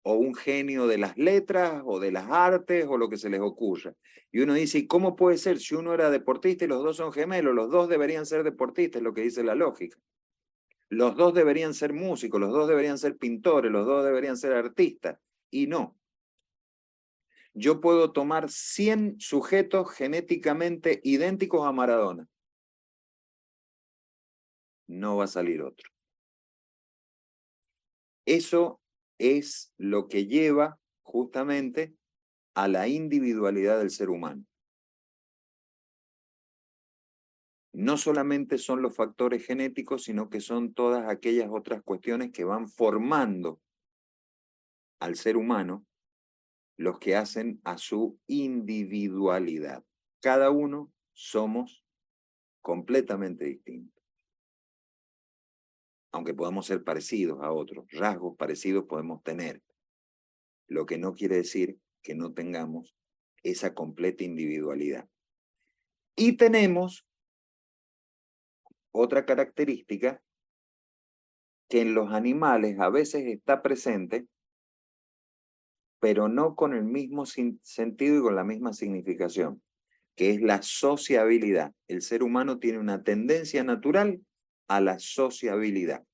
o un genio de las letras o de las artes o lo que se les ocurra. Y uno dice, ¿y cómo puede ser si uno era deportista y los dos son gemelos? Los dos deberían ser deportistas, es lo que dice la lógica. Los dos deberían ser músicos, los dos deberían ser pintores, los dos deberían ser artistas. Y no. Yo puedo tomar 100 sujetos genéticamente idénticos a Maradona. No va a salir otro. Eso es lo que lleva justamente a la individualidad del ser humano. No solamente son los factores genéticos, sino que son todas aquellas otras cuestiones que van formando al ser humano los que hacen a su individualidad. Cada uno somos completamente distintos. Aunque podamos ser parecidos a otros, rasgos parecidos podemos tener. Lo que no quiere decir que no tengamos esa completa individualidad. Y tenemos otra característica que en los animales a veces está presente, pero no con el mismo sentido y con la misma significación, que es la sociabilidad. El ser humano tiene una tendencia natural a la sociabilidad.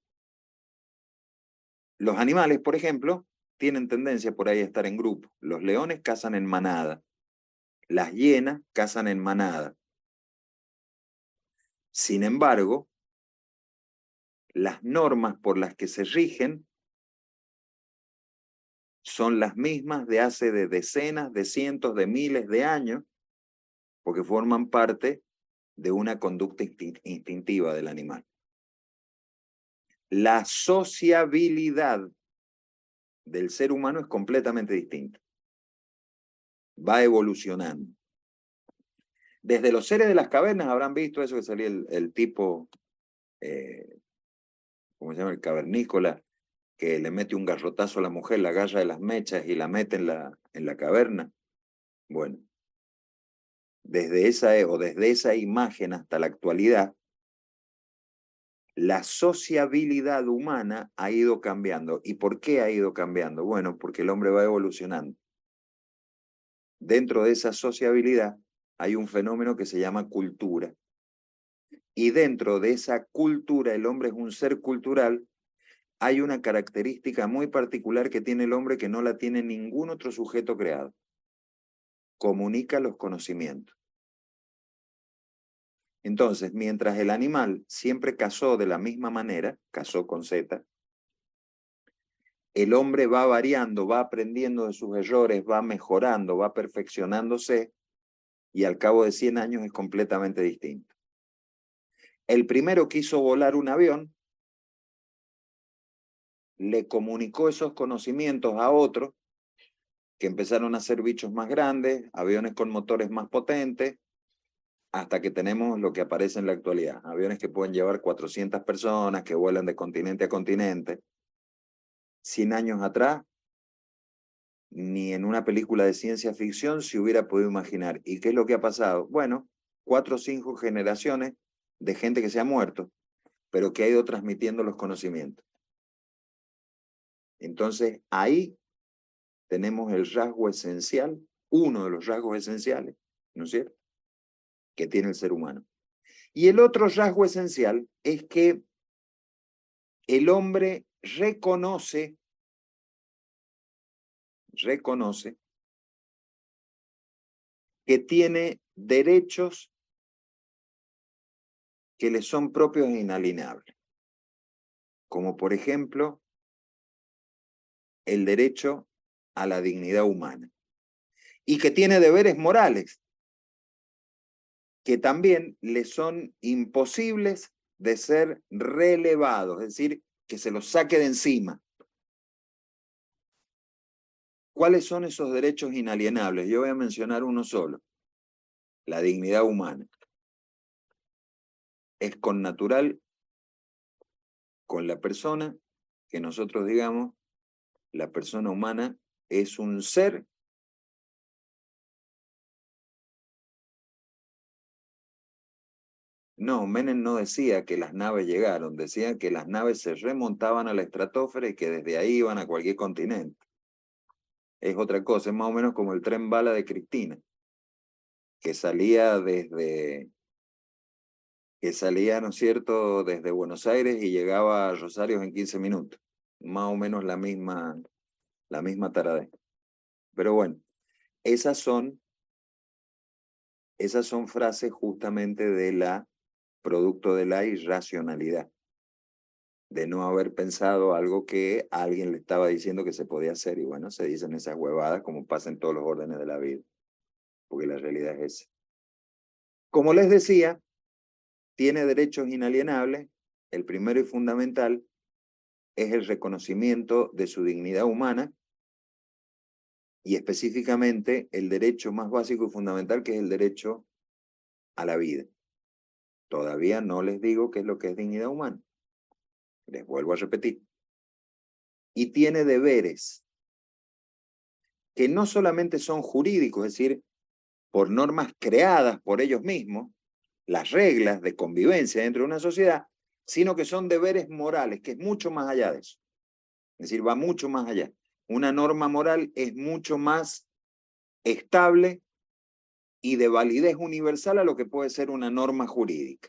Los animales, por ejemplo, tienen tendencia por ahí a estar en grupo. Los leones cazan en manada. Las hienas cazan en manada. Sin embargo, las normas por las que se rigen son las mismas de hace de decenas, de cientos, de miles de años, porque forman parte de una conducta instintiva del animal. La sociabilidad del ser humano es completamente distinta. Va evolucionando. Desde los seres de las cavernas habrán visto eso que salía el tipo, ¿cómo se llama? El cavernícola, que le mete un garrotazo a la mujer, la agarra de las mechas y la mete en la caverna. Bueno, desde esa imagen hasta la actualidad, la sociabilidad humana ha ido cambiando. ¿Y por qué ha ido cambiando? Bueno, porque el hombre va evolucionando. Dentro de esa sociabilidad hay un fenómeno que se llama cultura. Y dentro de esa cultura, el hombre es un ser cultural. Hay una característica muy particular que tiene el hombre que no la tiene ningún otro sujeto creado. Comunica los conocimientos. Entonces, mientras el animal siempre cazó de la misma manera, cazó con Z, el hombre va variando, va aprendiendo de sus errores, va mejorando, va perfeccionándose, y al cabo de 100 años es completamente distinto. El primero quiso volar un avión, le comunicó esos conocimientos a otros, que empezaron a ser bichos más grandes, aviones con motores más potentes, hasta que tenemos lo que aparece en la actualidad. Aviones que pueden llevar 400 personas, que vuelan de continente a continente. 100 años atrás, ni en una película de ciencia ficción se hubiera podido imaginar. ¿Y qué es lo que ha pasado? Bueno, 4 o 5 generaciones de gente que se ha muerto, pero que ha ido transmitiendo los conocimientos. Entonces, ahí tenemos el rasgo esencial, uno de los rasgos esenciales, ¿no es cierto?, que tiene el ser humano. Y el otro rasgo esencial es que el hombre reconoce que tiene derechos que le son propios e inalienables, como por ejemplo el derecho a la dignidad humana, y que tiene deberes morales que también le son imposibles de ser relevados, es decir, que se los saque de encima. ¿Cuáles son esos derechos inalienables? Yo voy a mencionar uno solo: la dignidad humana. Es connatural con la persona que nosotros digamos, la persona humana es un ser No, Menem no decía que las naves llegaron, decía que las naves se remontaban a la estratosfera y que desde ahí iban a cualquier continente. Es otra cosa, es más o menos como el tren bala de Cristina, que salía, ¿no es cierto?, desde Buenos Aires y llegaba a Rosario en 15 minutos. Más o menos la misma taradez. Pero bueno, esas son frases justamente producto de la irracionalidad, de no haber pensado algo que alguien le estaba diciendo que se podía hacer, y bueno, se dicen esas huevadas como pasa en todos los órdenes de la vida, porque la realidad es esa. Como les decía, tiene derechos inalienables. El primero y fundamental es el reconocimiento de su dignidad humana, y específicamente el derecho más básico y fundamental, que es el derecho a la vida. Todavía no les digo qué es lo que es dignidad humana. Les vuelvo a repetir. Y tiene deberes que no solamente son jurídicos, es decir, por normas creadas por ellos mismos, las reglas de convivencia dentro de una sociedad, sino que son deberes morales, que es mucho más allá de eso. Es decir, va mucho más allá. Una norma moral es mucho más estable y de validez universal a lo que puede ser una norma jurídica.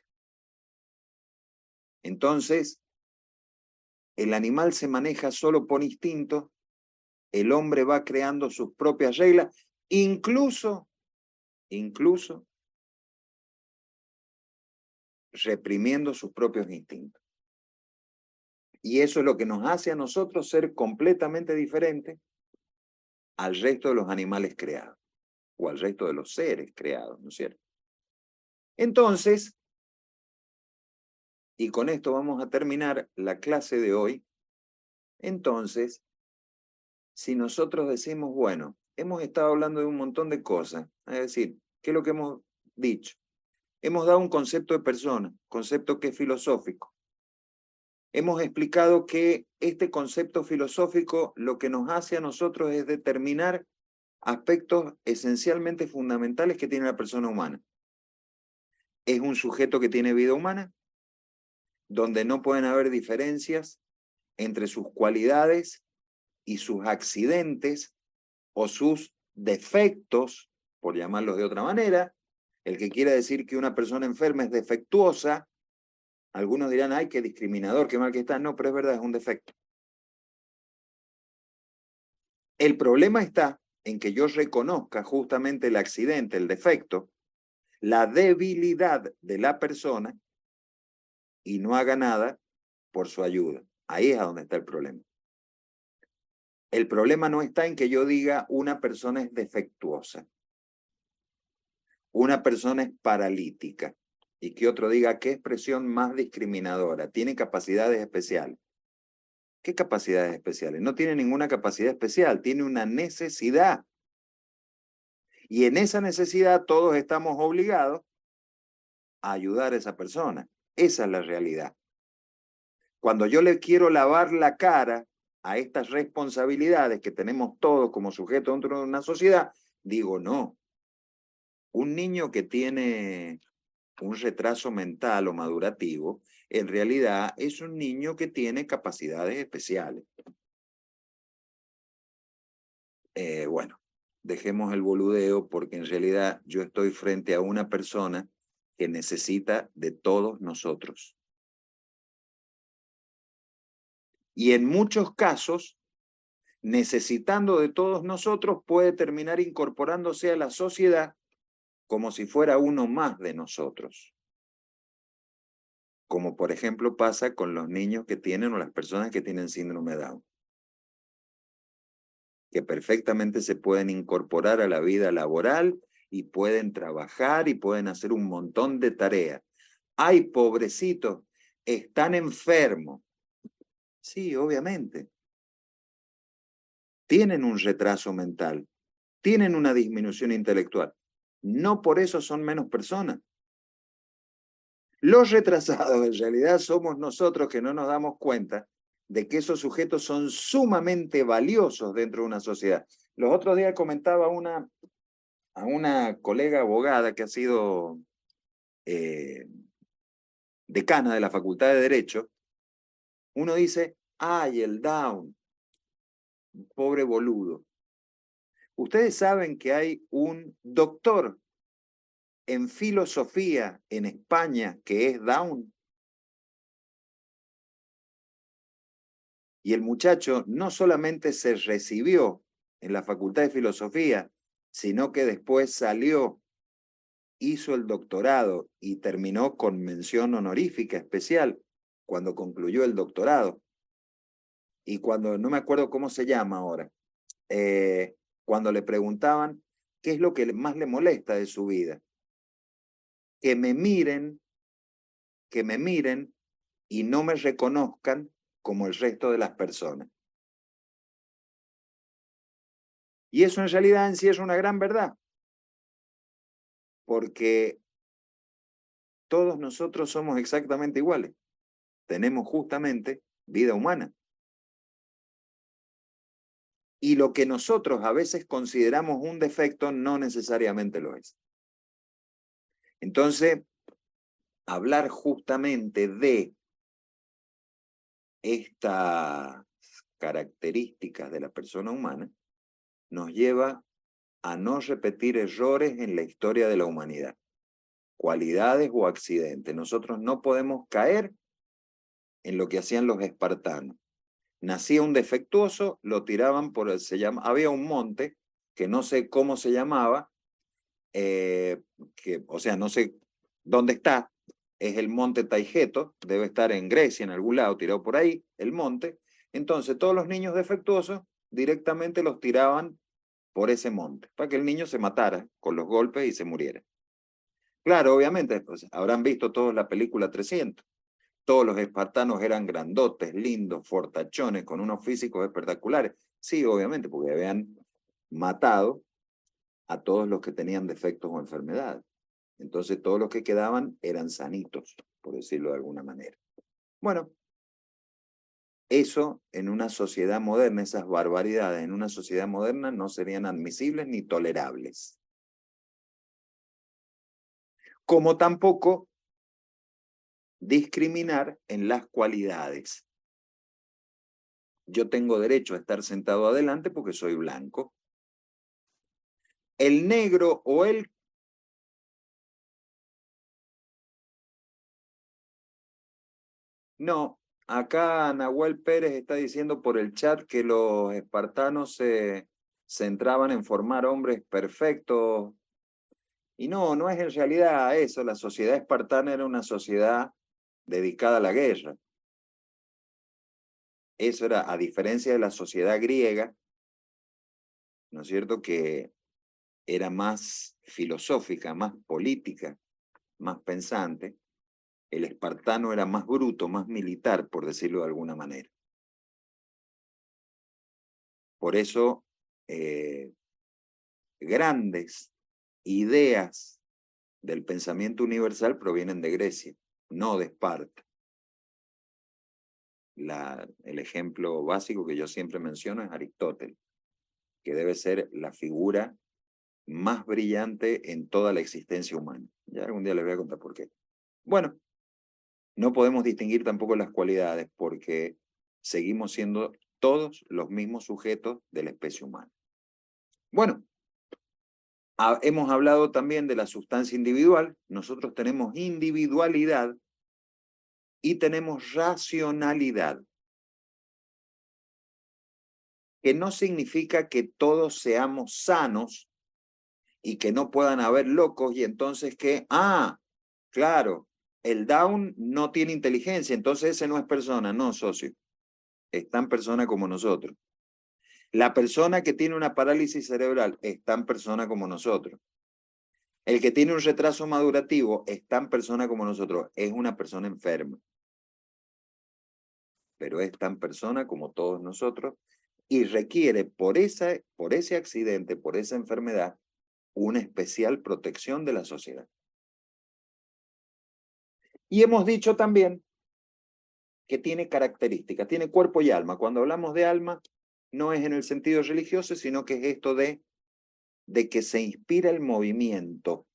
Entonces, el animal se maneja solo por instinto, el hombre va creando sus propias reglas, incluso reprimiendo sus propios instintos. Y eso es lo que nos hace a nosotros ser completamente diferentes al resto de los animales creados, o al resto de los seres creados, ¿no es cierto? Entonces, y con esto vamos a terminar la clase de hoy, entonces, si nosotros decimos, bueno, hemos estado hablando de un montón de cosas, es decir, ¿qué es lo que hemos dicho? Hemos dado un concepto de persona, concepto que es filosófico. Hemos explicado que este concepto filosófico lo que nos hace a nosotros es determinar aspectos esencialmente fundamentales que tiene la persona humana. Es un sujeto que tiene vida humana, donde no pueden haber diferencias entre sus cualidades y sus accidentes o sus defectos, por llamarlos de otra manera. El que quiera decir que una persona enferma es defectuosa, algunos dirán, ay, qué discriminador, qué mal que está. No, pero es verdad, es un defecto. El problema está en que yo reconozca justamente el accidente, el defecto, la debilidad de la persona y no haga nada por su ayuda. Ahí es a donde está el problema. El problema no está en que yo diga una persona es defectuosa, una persona es paralítica, y que otro diga qué expresión más discriminadora, tiene capacidades especiales. ¿Qué capacidades especiales? No tiene ninguna capacidad especial, tiene una necesidad. Y en esa necesidad todos estamos obligados a ayudar a esa persona. Esa es la realidad. Cuando yo le quiero lavar la cara a estas responsabilidades que tenemos todos como sujetos dentro de una sociedad, digo no. Un niño que tiene un retraso mental o madurativo, en realidad es un niño que tiene capacidades especiales. Bueno, dejemos el boludeo porque en realidad yo estoy frente a una persona que necesita de todos nosotros. Y en muchos casos, necesitando de todos nosotros, puede terminar incorporándose a la sociedad como si fuera uno más de nosotros. Como por ejemplo pasa con los niños que tienen o las personas que tienen síndrome de Down, que perfectamente se pueden incorporar a la vida laboral y pueden trabajar y pueden hacer un montón de tareas. Ay, pobrecitos, están enfermos. Sí, obviamente. Tienen un retraso mental, tienen una disminución intelectual. No por eso son menos personas. Los retrasados en realidad somos nosotros que no nos damos cuenta de que esos sujetos son sumamente valiosos dentro de una sociedad. Los otros días comentaba a una colega abogada que ha sido decana de la Facultad de Derecho. Uno dice, ay, el Down, pobre boludo. Ustedes saben que hay un doctor en filosofía en España que es Down. Y el muchacho no solamente se recibió en la Facultad de Filosofía, sino que después salió, hizo el doctorado y terminó con mención honorífica especial cuando concluyó el doctorado. Y cuando, no me acuerdo cómo se llama ahora, cuando le preguntaban qué es lo que más le molesta de su vida. Que me miren y no me reconozcan como el resto de las personas. Y eso en realidad en sí es una gran verdad, porque todos nosotros somos exactamente iguales. Tenemos justamente vida humana. Y lo que nosotros a veces consideramos un defecto no necesariamente lo es. Entonces, hablar justamente de estas características de la persona humana nos lleva a no repetir errores en la historia de la humanidad, cualidades o accidentes. Nosotros no podemos caer en lo que hacían los espartanos. Nacía un defectuoso, lo tiraban por había un monte que no sé cómo se llamaba, o sea, no sé dónde está, es el monte Taigeto, debe estar en Grecia, en algún lado, tirado por ahí, el monte. Entonces, todos los niños defectuosos directamente los tiraban por ese monte, para que el niño se matara con los golpes y se muriera. Claro, obviamente, pues, habrán visto todos la película 300. Todos los espartanos eran grandotes, lindos, fortachones, con unos físicos espectaculares. Sí, obviamente, porque habían matado a todos los que tenían defectos o enfermedades. Entonces, todos los que quedaban eran sanitos, por decirlo de alguna manera. Bueno, eso en una sociedad moderna, esas barbaridades en una sociedad moderna no serían admisibles ni tolerables. Como tampoco discriminar en las cualidades. Yo tengo derecho a estar sentado adelante porque soy blanco. El negro o el... No, acá Nahuel Pérez está diciendo por el chat que los espartanos se centraban en formar hombres perfectos. Y no, no es en realidad eso. La sociedad espartana era una sociedad dedicada a la guerra. Eso era, a diferencia de la sociedad griega, ¿no es cierto?, que era más filosófica, más política, más pensante. El espartano era más bruto, más militar, por decirlo de alguna manera. Por eso, grandes ideas del pensamiento universal provienen de Grecia, no de Esparta. El ejemplo básico que yo siempre menciono es Aristóteles, que debe ser la figura más brillante en toda la existencia humana. Ya algún día les voy a contar por qué. Bueno, no podemos distinguir tampoco las cualidades porque seguimos siendo todos los mismos sujetos de la especie humana. Bueno, hemos hablado también de la sustancia individual. Nosotros tenemos individualidad y tenemos racionalidad, que no significa que todos seamos sanos y que no puedan haber locos y entonces que, claro, el Down no tiene inteligencia, entonces ese no es persona. No, socio, es tan persona como nosotros. La persona que tiene una parálisis cerebral es tan persona como nosotros. El que tiene un retraso madurativo es tan persona como nosotros. Es una persona enferma. Pero es tan persona como todos nosotros y requiere por ese accidente, por esa enfermedad, una especial protección de la sociedad. Y hemos dicho también que tiene características, tiene cuerpo y alma. Cuando hablamos de alma, no es en el sentido religioso, sino que es esto de que se inspira el movimiento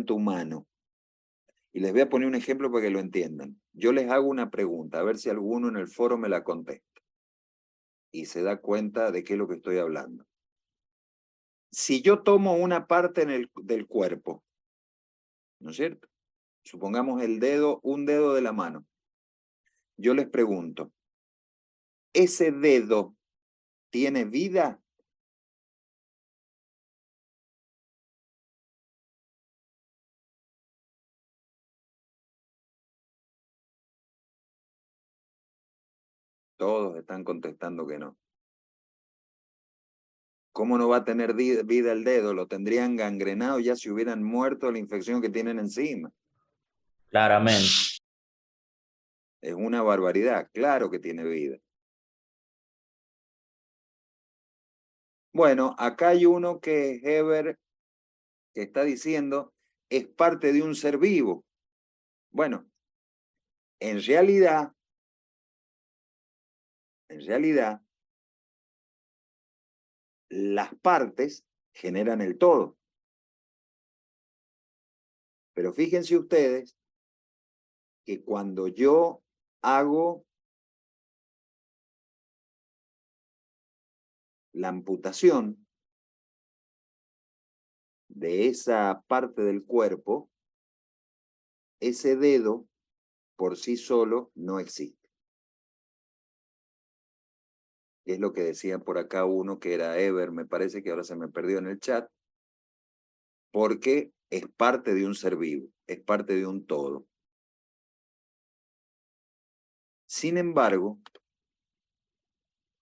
humano. Y les voy a poner un ejemplo para que lo entiendan. Yo les hago una pregunta, a ver si alguno en el foro me la contesta. Y se da cuenta de qué es lo que estoy hablando. Si yo tomo una parte del cuerpo, ¿no es cierto? Supongamos un dedo de la mano. Yo les pregunto, ¿ese dedo tiene vida? Todos están contestando que no. ¿Cómo no va a tener vida el dedo? Lo tendrían gangrenado ya si hubieran muerto de la infección que tienen encima. Claramente. Es una barbaridad. Claro que tiene vida. Bueno, acá hay uno que Heber que está diciendo es parte de un ser vivo. Bueno, en realidad, las partes generan el todo. Pero fíjense ustedes que cuando yo hago la amputación de esa parte del cuerpo, ese dedo por sí solo no existe. Es lo que decía por acá uno que era Ever, me parece que ahora se me perdió en el chat, porque es parte de un ser vivo, es parte de un todo. Sin embargo,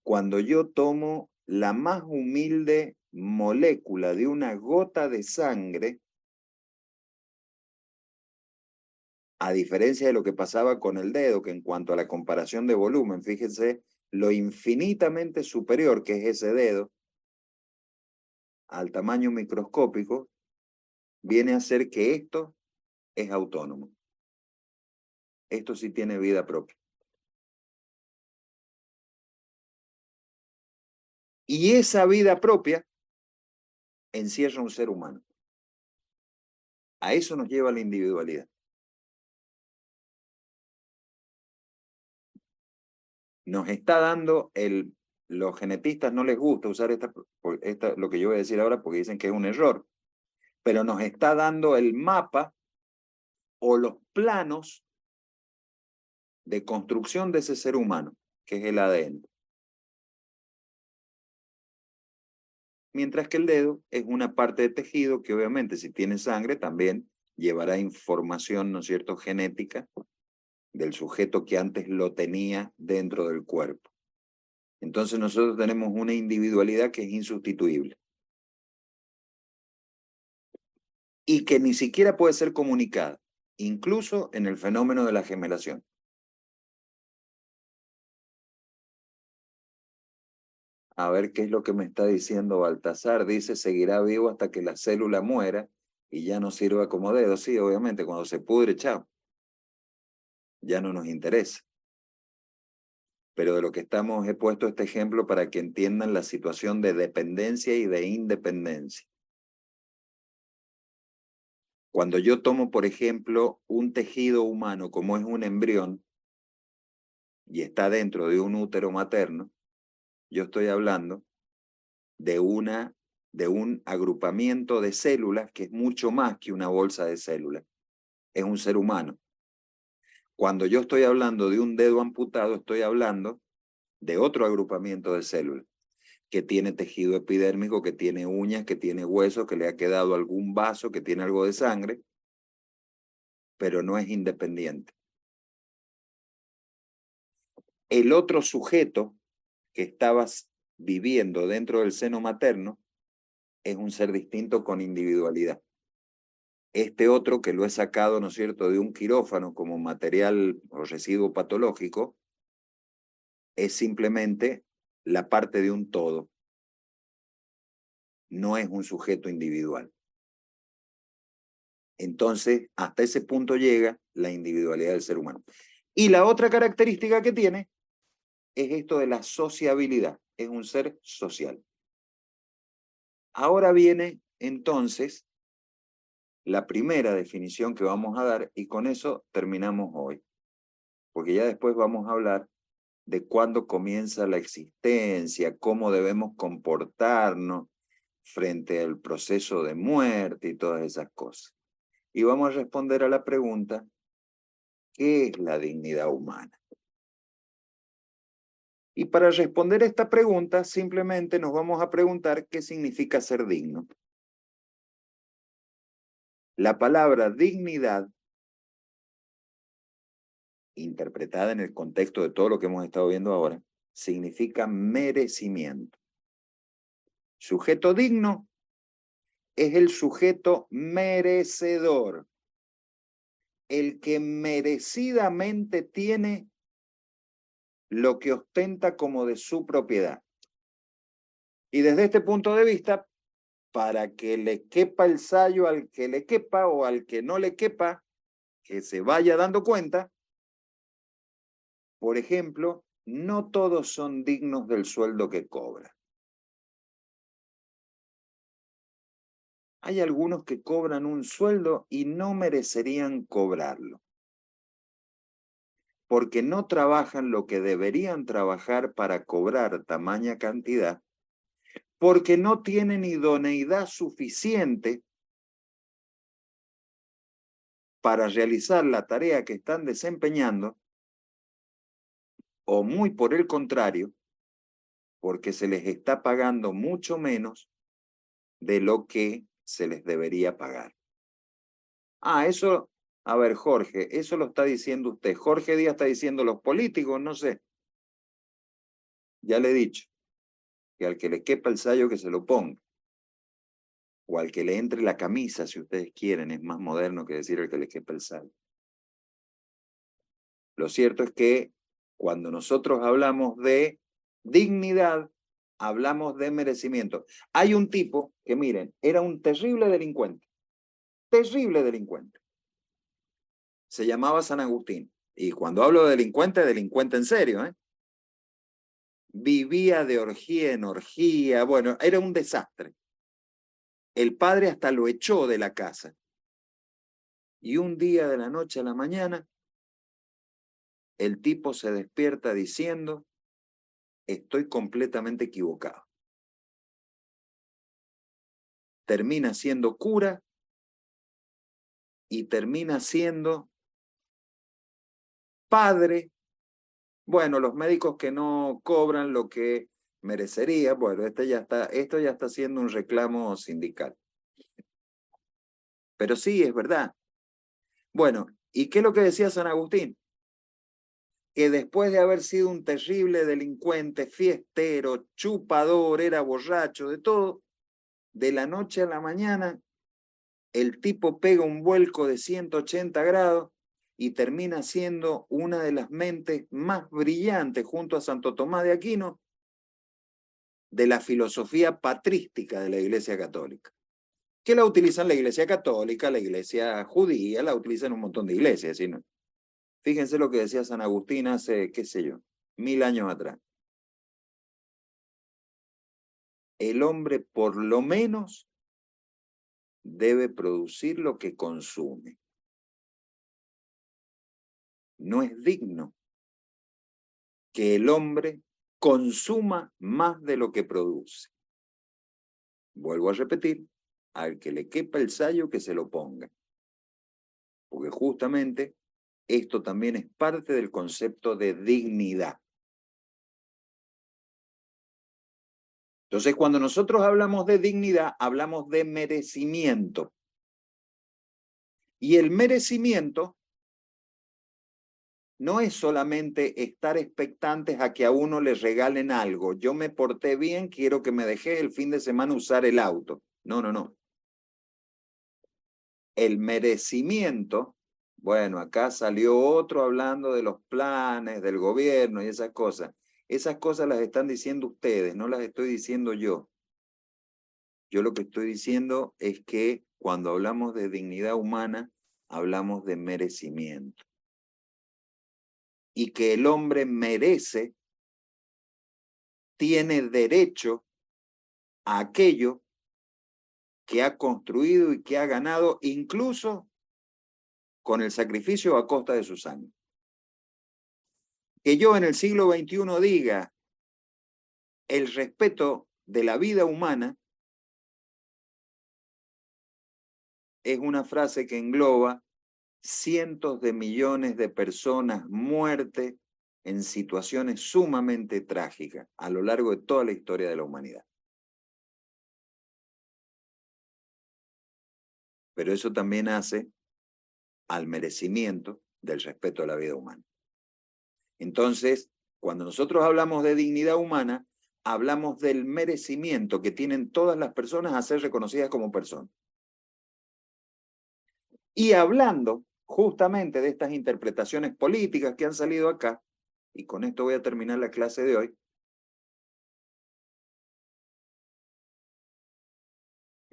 cuando yo tomo la más humilde molécula de una gota de sangre, a diferencia de lo que pasaba con el dedo, que en cuanto a la comparación de volumen, fíjense lo infinitamente superior que es ese dedo al tamaño microscópico, viene a ser que esto es autónomo. Esto sí tiene vida propia. Y esa vida propia encierra un ser humano. A eso nos lleva la individualidad. Nos está dando los genetistas no les gusta usar lo que yo voy a decir ahora porque dicen que es un error, pero nos está dando el mapa o los planos de construcción de ese ser humano, que es el ADN. Mientras que el dedo es una parte de tejido que obviamente si tiene sangre también llevará información, ¿no es cierto?, genética del sujeto que antes lo tenía dentro del cuerpo. Entonces nosotros tenemos una individualidad que es insustituible. Y que ni siquiera puede ser comunicada, incluso en el fenómeno de la gemelación. A ver qué es lo que me está diciendo Baltasar. Dice, seguirá vivo hasta que la célula muera y ya no sirva como dedo. Sí, obviamente, cuando se pudre, chao. Ya no nos interesa. Pero de lo que he puesto este ejemplo para que entiendan la situación de dependencia y de independencia. Cuando yo tomo, por ejemplo, un tejido humano como es un embrión y está dentro de un útero materno, yo estoy hablando de un agrupamiento de células que es mucho más que una bolsa de células. Es un ser humano. Cuando yo estoy hablando de un dedo amputado, estoy hablando de otro agrupamiento de células que tiene tejido epidérmico, que tiene uñas, que tiene huesos, que le ha quedado algún vaso, que tiene algo de sangre, pero no es independiente. El otro sujeto que estabas viviendo dentro del seno materno es un ser distinto con individualidad. Este otro que lo he sacado, ¿no es cierto?, de un quirófano como material o residuo patológico, es simplemente la parte de un todo. No es un sujeto individual. Entonces, hasta ese punto llega la individualidad del ser humano. Y la otra característica que tiene es esto de la sociabilidad. Es un ser social. Ahora viene, entonces, la primera definición que vamos a dar y con eso terminamos hoy. Porque ya después vamos a hablar de cuándo comienza la existencia, cómo debemos comportarnos frente al proceso de muerte y todas esas cosas. Y vamos a responder a la pregunta, ¿qué es la dignidad humana? Y para responder esta pregunta, simplemente nos vamos a preguntar qué significa ser digno. La palabra dignidad, interpretada en el contexto de todo lo que hemos estado viendo ahora, significa merecimiento. Sujeto digno es el sujeto merecedor, el que merecidamente tiene lo que ostenta como de su propiedad. Y desde este punto de vista, para que le quepa el sayo al que le quepa o al que no le quepa, que se vaya dando cuenta, por ejemplo, no todos son dignos del sueldo que cobran. Hay algunos que cobran un sueldo y no merecerían cobrarlo, porque no trabajan lo que deberían trabajar para cobrar tamaña cantidad, porque no tienen idoneidad suficiente para realizar la tarea que están desempeñando, o muy por el contrario, porque se les está pagando mucho menos de lo que se les debería pagar. Ah, eso, a ver, Jorge, eso lo está diciendo usted. Jorge Díaz está diciendo los políticos, no sé. Ya le he dicho que al que le quepa el sayo que se lo ponga. O al que le entre la camisa, si ustedes quieren, es más moderno que decir al que le quepa el sayo. Lo cierto es que cuando nosotros hablamos de dignidad, hablamos de merecimiento. Hay un tipo que, miren, era un terrible delincuente. Terrible delincuente. Se llamaba San Agustín. Y cuando hablo de delincuente, delincuente en serio, ¿eh? Vivía de orgía en orgía, bueno, era un desastre. El padre hasta lo echó de la casa. Y un día de la noche a la mañana, el tipo se despierta diciendo, estoy completamente equivocado. Termina siendo cura y termina siendo padre. Bueno, los médicos que no cobran lo que merecería, bueno, esto ya está siendo un reclamo sindical. Pero sí, es verdad. Bueno, ¿y qué es lo que decía San Agustín? Que después de haber sido un terrible delincuente, fiestero, chupador, era borracho, de todo, de la noche a la mañana, el tipo pega un vuelco de 180 grados y termina siendo una de las mentes más brillantes junto a Santo Tomás de Aquino de la filosofía patrística de la Iglesia Católica, que la utilizan la Iglesia Católica, la Iglesia Judía, la utilizan un montón de iglesias, ¿sí? Fíjense lo que decía San Agustín hace, qué sé yo, 1000 años atrás. El hombre por lo menos debe producir lo que consume. No es digno que el hombre consuma más de lo que produce. Vuelvo a repetir, al que le quepa el sayo que se lo ponga. Porque justamente esto también es parte del concepto de dignidad. Entonces, cuando nosotros hablamos de dignidad, hablamos de merecimiento. Y el merecimiento no es solamente estar expectantes a que a uno le regalen algo. Yo me porté bien, quiero que me dejes el fin de semana usar el auto. No, no, no. El merecimiento, bueno, acá salió otro hablando de los planes del gobierno y esas cosas. Esas cosas las están diciendo ustedes, no las estoy diciendo yo. Yo lo que estoy diciendo es que cuando hablamos de dignidad humana, hablamos de merecimiento. Y que el hombre merece, tiene derecho a aquello que ha construido y que ha ganado, incluso con el sacrificio a costa de su sangre. Que yo en el siglo XXI diga el respeto de la vida humana es una frase que engloba cientos de millones de personas muertas en situaciones sumamente trágicas a lo largo de toda la historia de la humanidad. Pero eso también hace al merecimiento del respeto a la vida humana. Entonces, cuando nosotros hablamos de dignidad humana, hablamos del merecimiento que tienen todas las personas a ser reconocidas como personas. Y hablando justamente de estas interpretaciones políticas que han salido acá, y con esto voy a terminar la clase de hoy,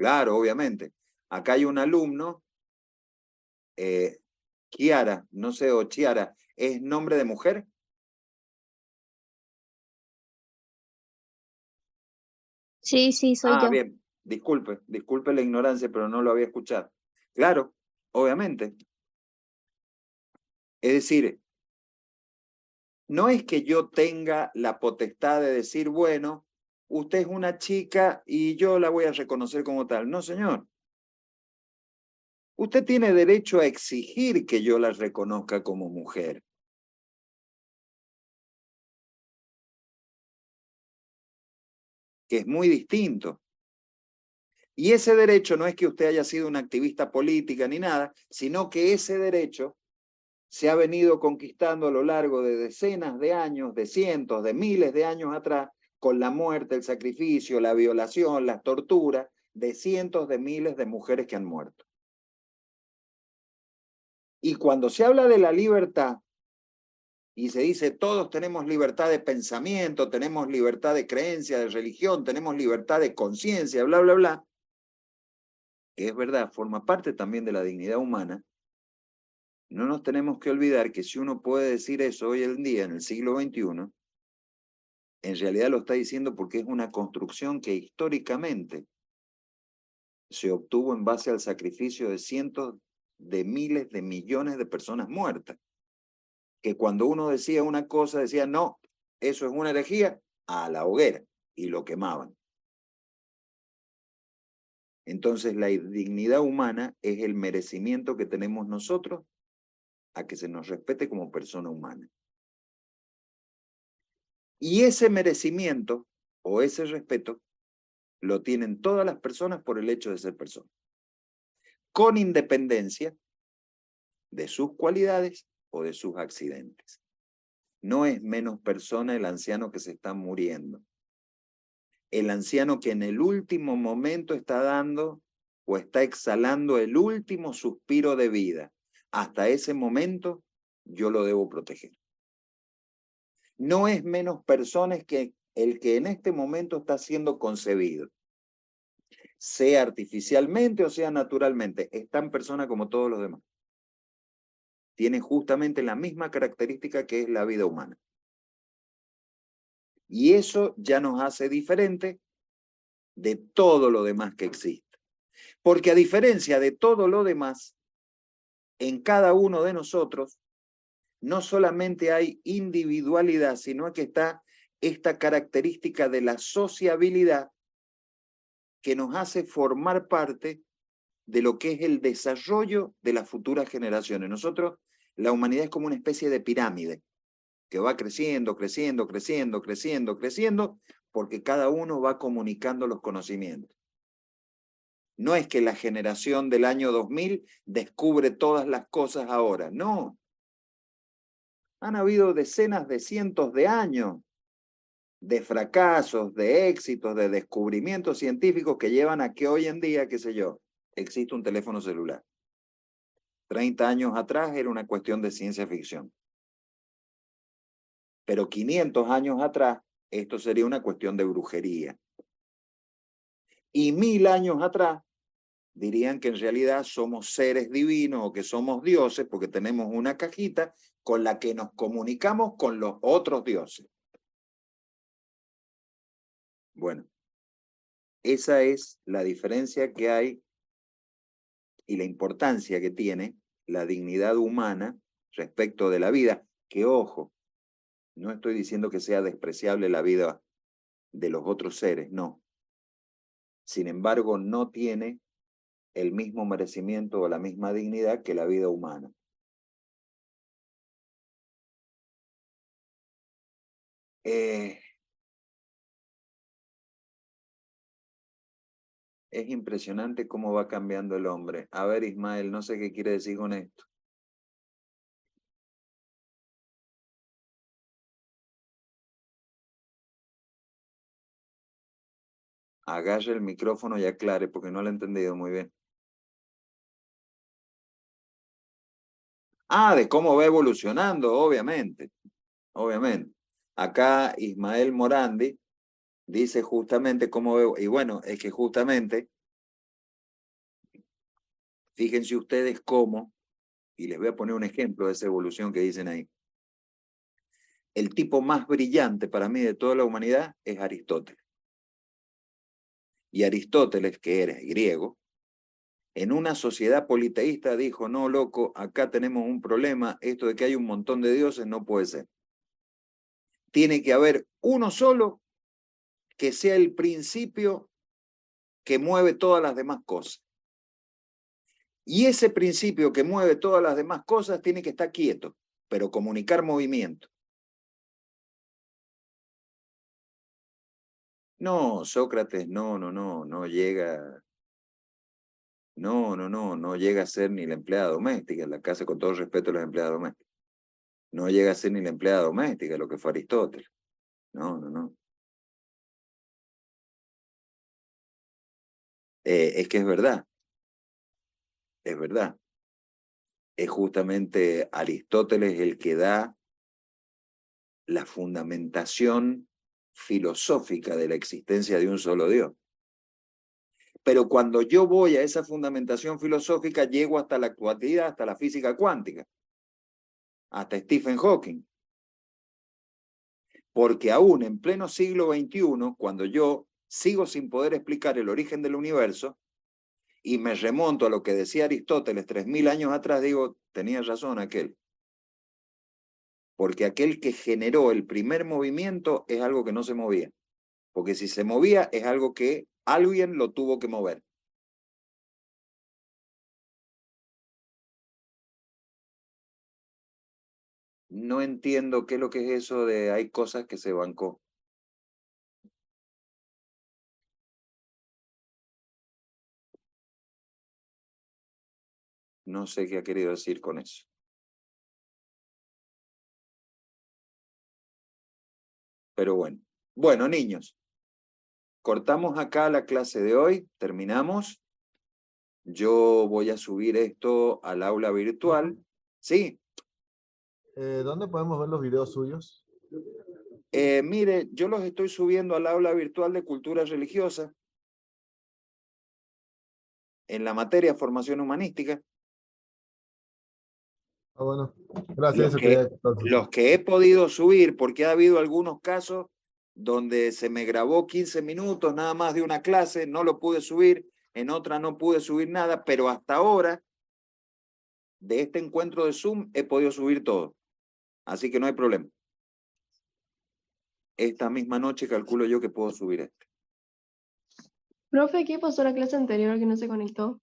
Claro, obviamente. Acá hay un alumno, Kiara, no sé, o Chiara, ¿es nombre de mujer? Sí, sí, soy Ah, yo. bien, disculpe la ignorancia, pero no lo había escuchado. Claro, obviamente. Es decir, no es que yo tenga la potestad de decir, bueno, usted es una chica y yo la voy a reconocer como tal. No, señor. Usted tiene derecho a exigir que yo la reconozca como mujer. Que es muy distinto. Y ese derecho no es que usted haya sido una activista política ni nada, sino que ese derecho se ha venido conquistando a lo largo de decenas de años, de cientos, de miles de años atrás, con la muerte, el sacrificio, la violación, las torturas de cientos de miles de mujeres que han muerto. Y cuando se habla de la libertad, y se dice todos tenemos libertad de pensamiento, tenemos libertad de creencia, de religión, tenemos libertad de conciencia, bla, bla, bla, que es verdad, forma parte también de la dignidad humana, no nos tenemos que olvidar que si uno puede decir eso hoy en día, en el siglo XXI, en realidad lo está diciendo porque es una construcción que históricamente se obtuvo en base al sacrificio de cientos de miles de millones de personas muertas. Que cuando uno decía una cosa, decía, no, eso es una herejía, a la hoguera, y lo quemaban. Entonces la dignidad humana es el merecimiento que tenemos nosotros a que se nos respete como persona humana. Y ese merecimiento o ese respeto lo tienen todas las personas por el hecho de ser personas, con independencia de sus cualidades o de sus accidentes. No es menos persona el anciano que se está muriendo. El anciano que en el último momento está dando o está exhalando el último suspiro de vida. Hasta ese momento yo lo debo proteger. No es menos persona que el que en este momento está siendo concebido. Sea artificialmente o sea naturalmente, es tan persona como todos los demás. Tiene justamente la misma característica que es la vida humana. Y eso ya nos hace diferente de todo lo demás que existe. Porque a diferencia de todo lo demás, en cada uno de nosotros, no solamente hay individualidad, sino que está esta característica de la sociabilidad que nos hace formar parte de lo que es el desarrollo de las futuras generaciones. Nosotros, la humanidad es como una especie de pirámide que va creciendo, creciendo, creciendo, creciendo, creciendo, porque cada uno va comunicando los conocimientos. No es que la generación del año 2000 descubre todas las cosas ahora, no. Han habido decenas de cientos de años de fracasos, de éxitos, de descubrimientos científicos que llevan a que hoy en día, qué sé yo, existe un teléfono celular. 30 años atrás era una cuestión de ciencia ficción. Pero 500 años atrás, esto sería una cuestión de brujería. Y 1000 años atrás, dirían que en realidad somos seres divinos o que somos dioses porque tenemos una cajita con la que nos comunicamos con los otros dioses. Bueno, esa es la diferencia que hay y la importancia que tiene la dignidad humana respecto de la vida, que ojo, no estoy diciendo que sea despreciable la vida de los otros seres, no. Sin embargo, no tiene el mismo merecimiento o la misma dignidad que la vida humana. Es impresionante cómo va cambiando el hombre. A ver, Ismael, no sé qué quiere decir con esto. Agarre el micrófono y aclare, porque no lo he entendido muy bien. Ah, de cómo va evolucionando, obviamente. Obviamente. Acá Ismael Morandi dice justamente cómo ve, y bueno, es que justamente Fíjense ustedes cómo, y les voy a poner un ejemplo de esa evolución que dicen ahí. El tipo más brillante para mí de toda la humanidad es Aristóteles. Y Aristóteles, que era griego, en una sociedad politeísta dijo, no, loco, acá tenemos un problema, esto de que hay un montón de dioses no puede ser. Tiene que haber uno solo que sea el principio que mueve todas las demás cosas. Y ese principio que mueve todas las demás cosas tiene que estar quieto, pero comunicar movimiento. No, Sócrates, no llega, no llega a ser ni la empleada doméstica, en la casa con todo el respeto a las empleadas domésticas. No llega a ser ni la empleada doméstica, lo que fue Aristóteles. No. Es que es verdad. Es justamente Aristóteles el que da la fundamentación filosófica de la existencia de un solo Dios. Pero cuando yo voy a esa fundamentación filosófica, llego hasta la actualidad, hasta la física cuántica, hasta Stephen Hawking. Porque aún en pleno siglo XXI, cuando yo sigo sin poder explicar el origen del universo, y me remonto a lo que decía Aristóteles 3000 años atrás, digo, tenía razón aquel. Porque aquel que generó el primer movimiento es algo que no se movía. Porque si se movía es algo que alguien lo tuvo que mover. No entiendo qué es lo que es eso de hay cosas que se bancó. No sé qué ha querido decir con eso. Pero bueno. Bueno, niños. Cortamos acá la clase de hoy. Terminamos. Yo voy a subir esto al aula virtual. Sí. ¿Dónde podemos ver los videos suyos? Mire, yo los estoy subiendo al aula virtual de cultura religiosa. En la materia formación humanística. Ah, bueno. Gracias. Los que he podido subir, porque ha habido algunos casos donde se me grabó 15 minutos nada más de una clase, no lo pude subir, en otra no pude subir nada, pero hasta ahora, de este encuentro de Zoom, he podido subir todo. Así que no hay problema. Esta misma noche calculo yo que puedo subir esto. Profe, ¿qué pasó la clase anterior que no se conectó?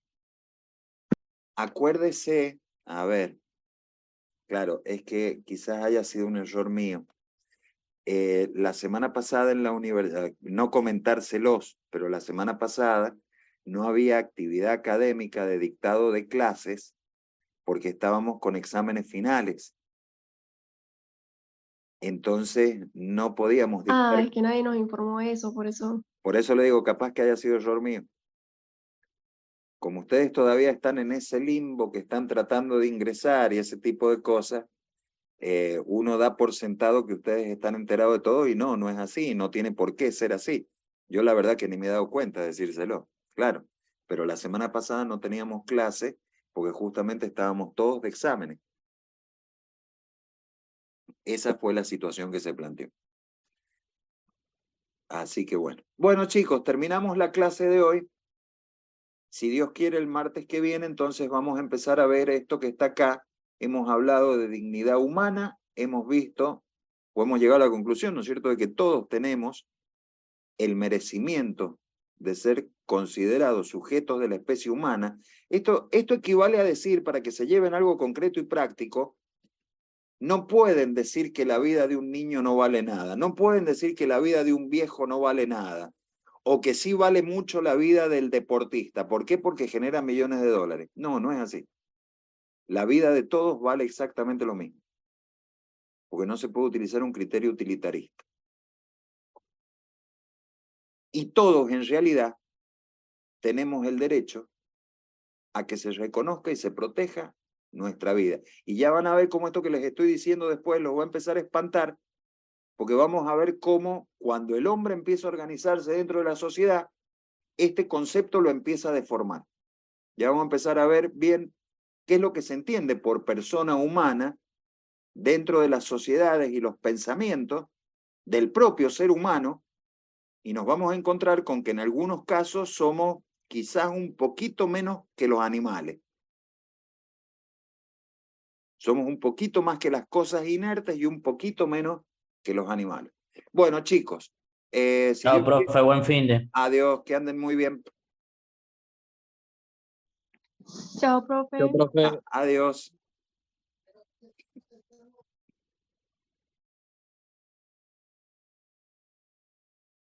Acuérdese, a ver, claro, es que quizás haya sido un error mío. La semana pasada en la universidad, no comentárselos, pero la semana pasada no había actividad académica de dictado de clases porque estábamos con exámenes finales. Entonces no podíamos dictar. Ah, es que nadie nos informó eso, por eso. Por eso le digo, capaz que haya sido error mío. Como ustedes todavía están en ese limbo que están tratando de ingresar y ese tipo de cosas, uno da por sentado que ustedes están enterados de todo y no es así, no tiene por qué ser así. Yo la verdad que ni me he dado cuenta de decírselo, claro. Pero la semana pasada no teníamos clase porque justamente estábamos todos de exámenes. Esa fue la situación que se planteó. Así que bueno. Bueno, chicos, terminamos la clase de hoy. Si Dios quiere, el martes que viene, entonces vamos a empezar a ver esto que está acá. Hemos hablado de dignidad humana, hemos visto, o hemos llegado a la conclusión, ¿no es cierto?, de que todos tenemos el merecimiento de ser considerados sujetos de la especie humana. Esto equivale a decir, para que se lleven algo concreto y práctico, no pueden decir que la vida de un niño no vale nada, no pueden decir que la vida de un viejo no vale nada, o que sí vale mucho la vida del deportista. ¿Por qué? Porque genera millones de dólares. No es así. La vida de todos vale exactamente lo mismo, porque no se puede utilizar un criterio utilitarista. Y todos en realidad tenemos el derecho a que se reconozca y se proteja nuestra vida. Y ya van a ver cómo esto que les estoy diciendo después los va a empezar a espantar, porque vamos a ver cómo cuando el hombre empieza a organizarse dentro de la sociedad, este concepto lo empieza a deformar. Ya vamos a empezar a ver bien qué es lo que se entiende por persona humana dentro de las sociedades y los pensamientos del propio ser humano, y nos vamos a encontrar con que en algunos casos somos quizás un poquito menos que los animales. Somos un poquito más que las cosas inertes y un poquito menos que los animales. Bueno, chicos, si Chao, Dios quiere, profe, buen fin de. adiós, que anden muy bien. Chao, profe. Yo, profe. Adiós.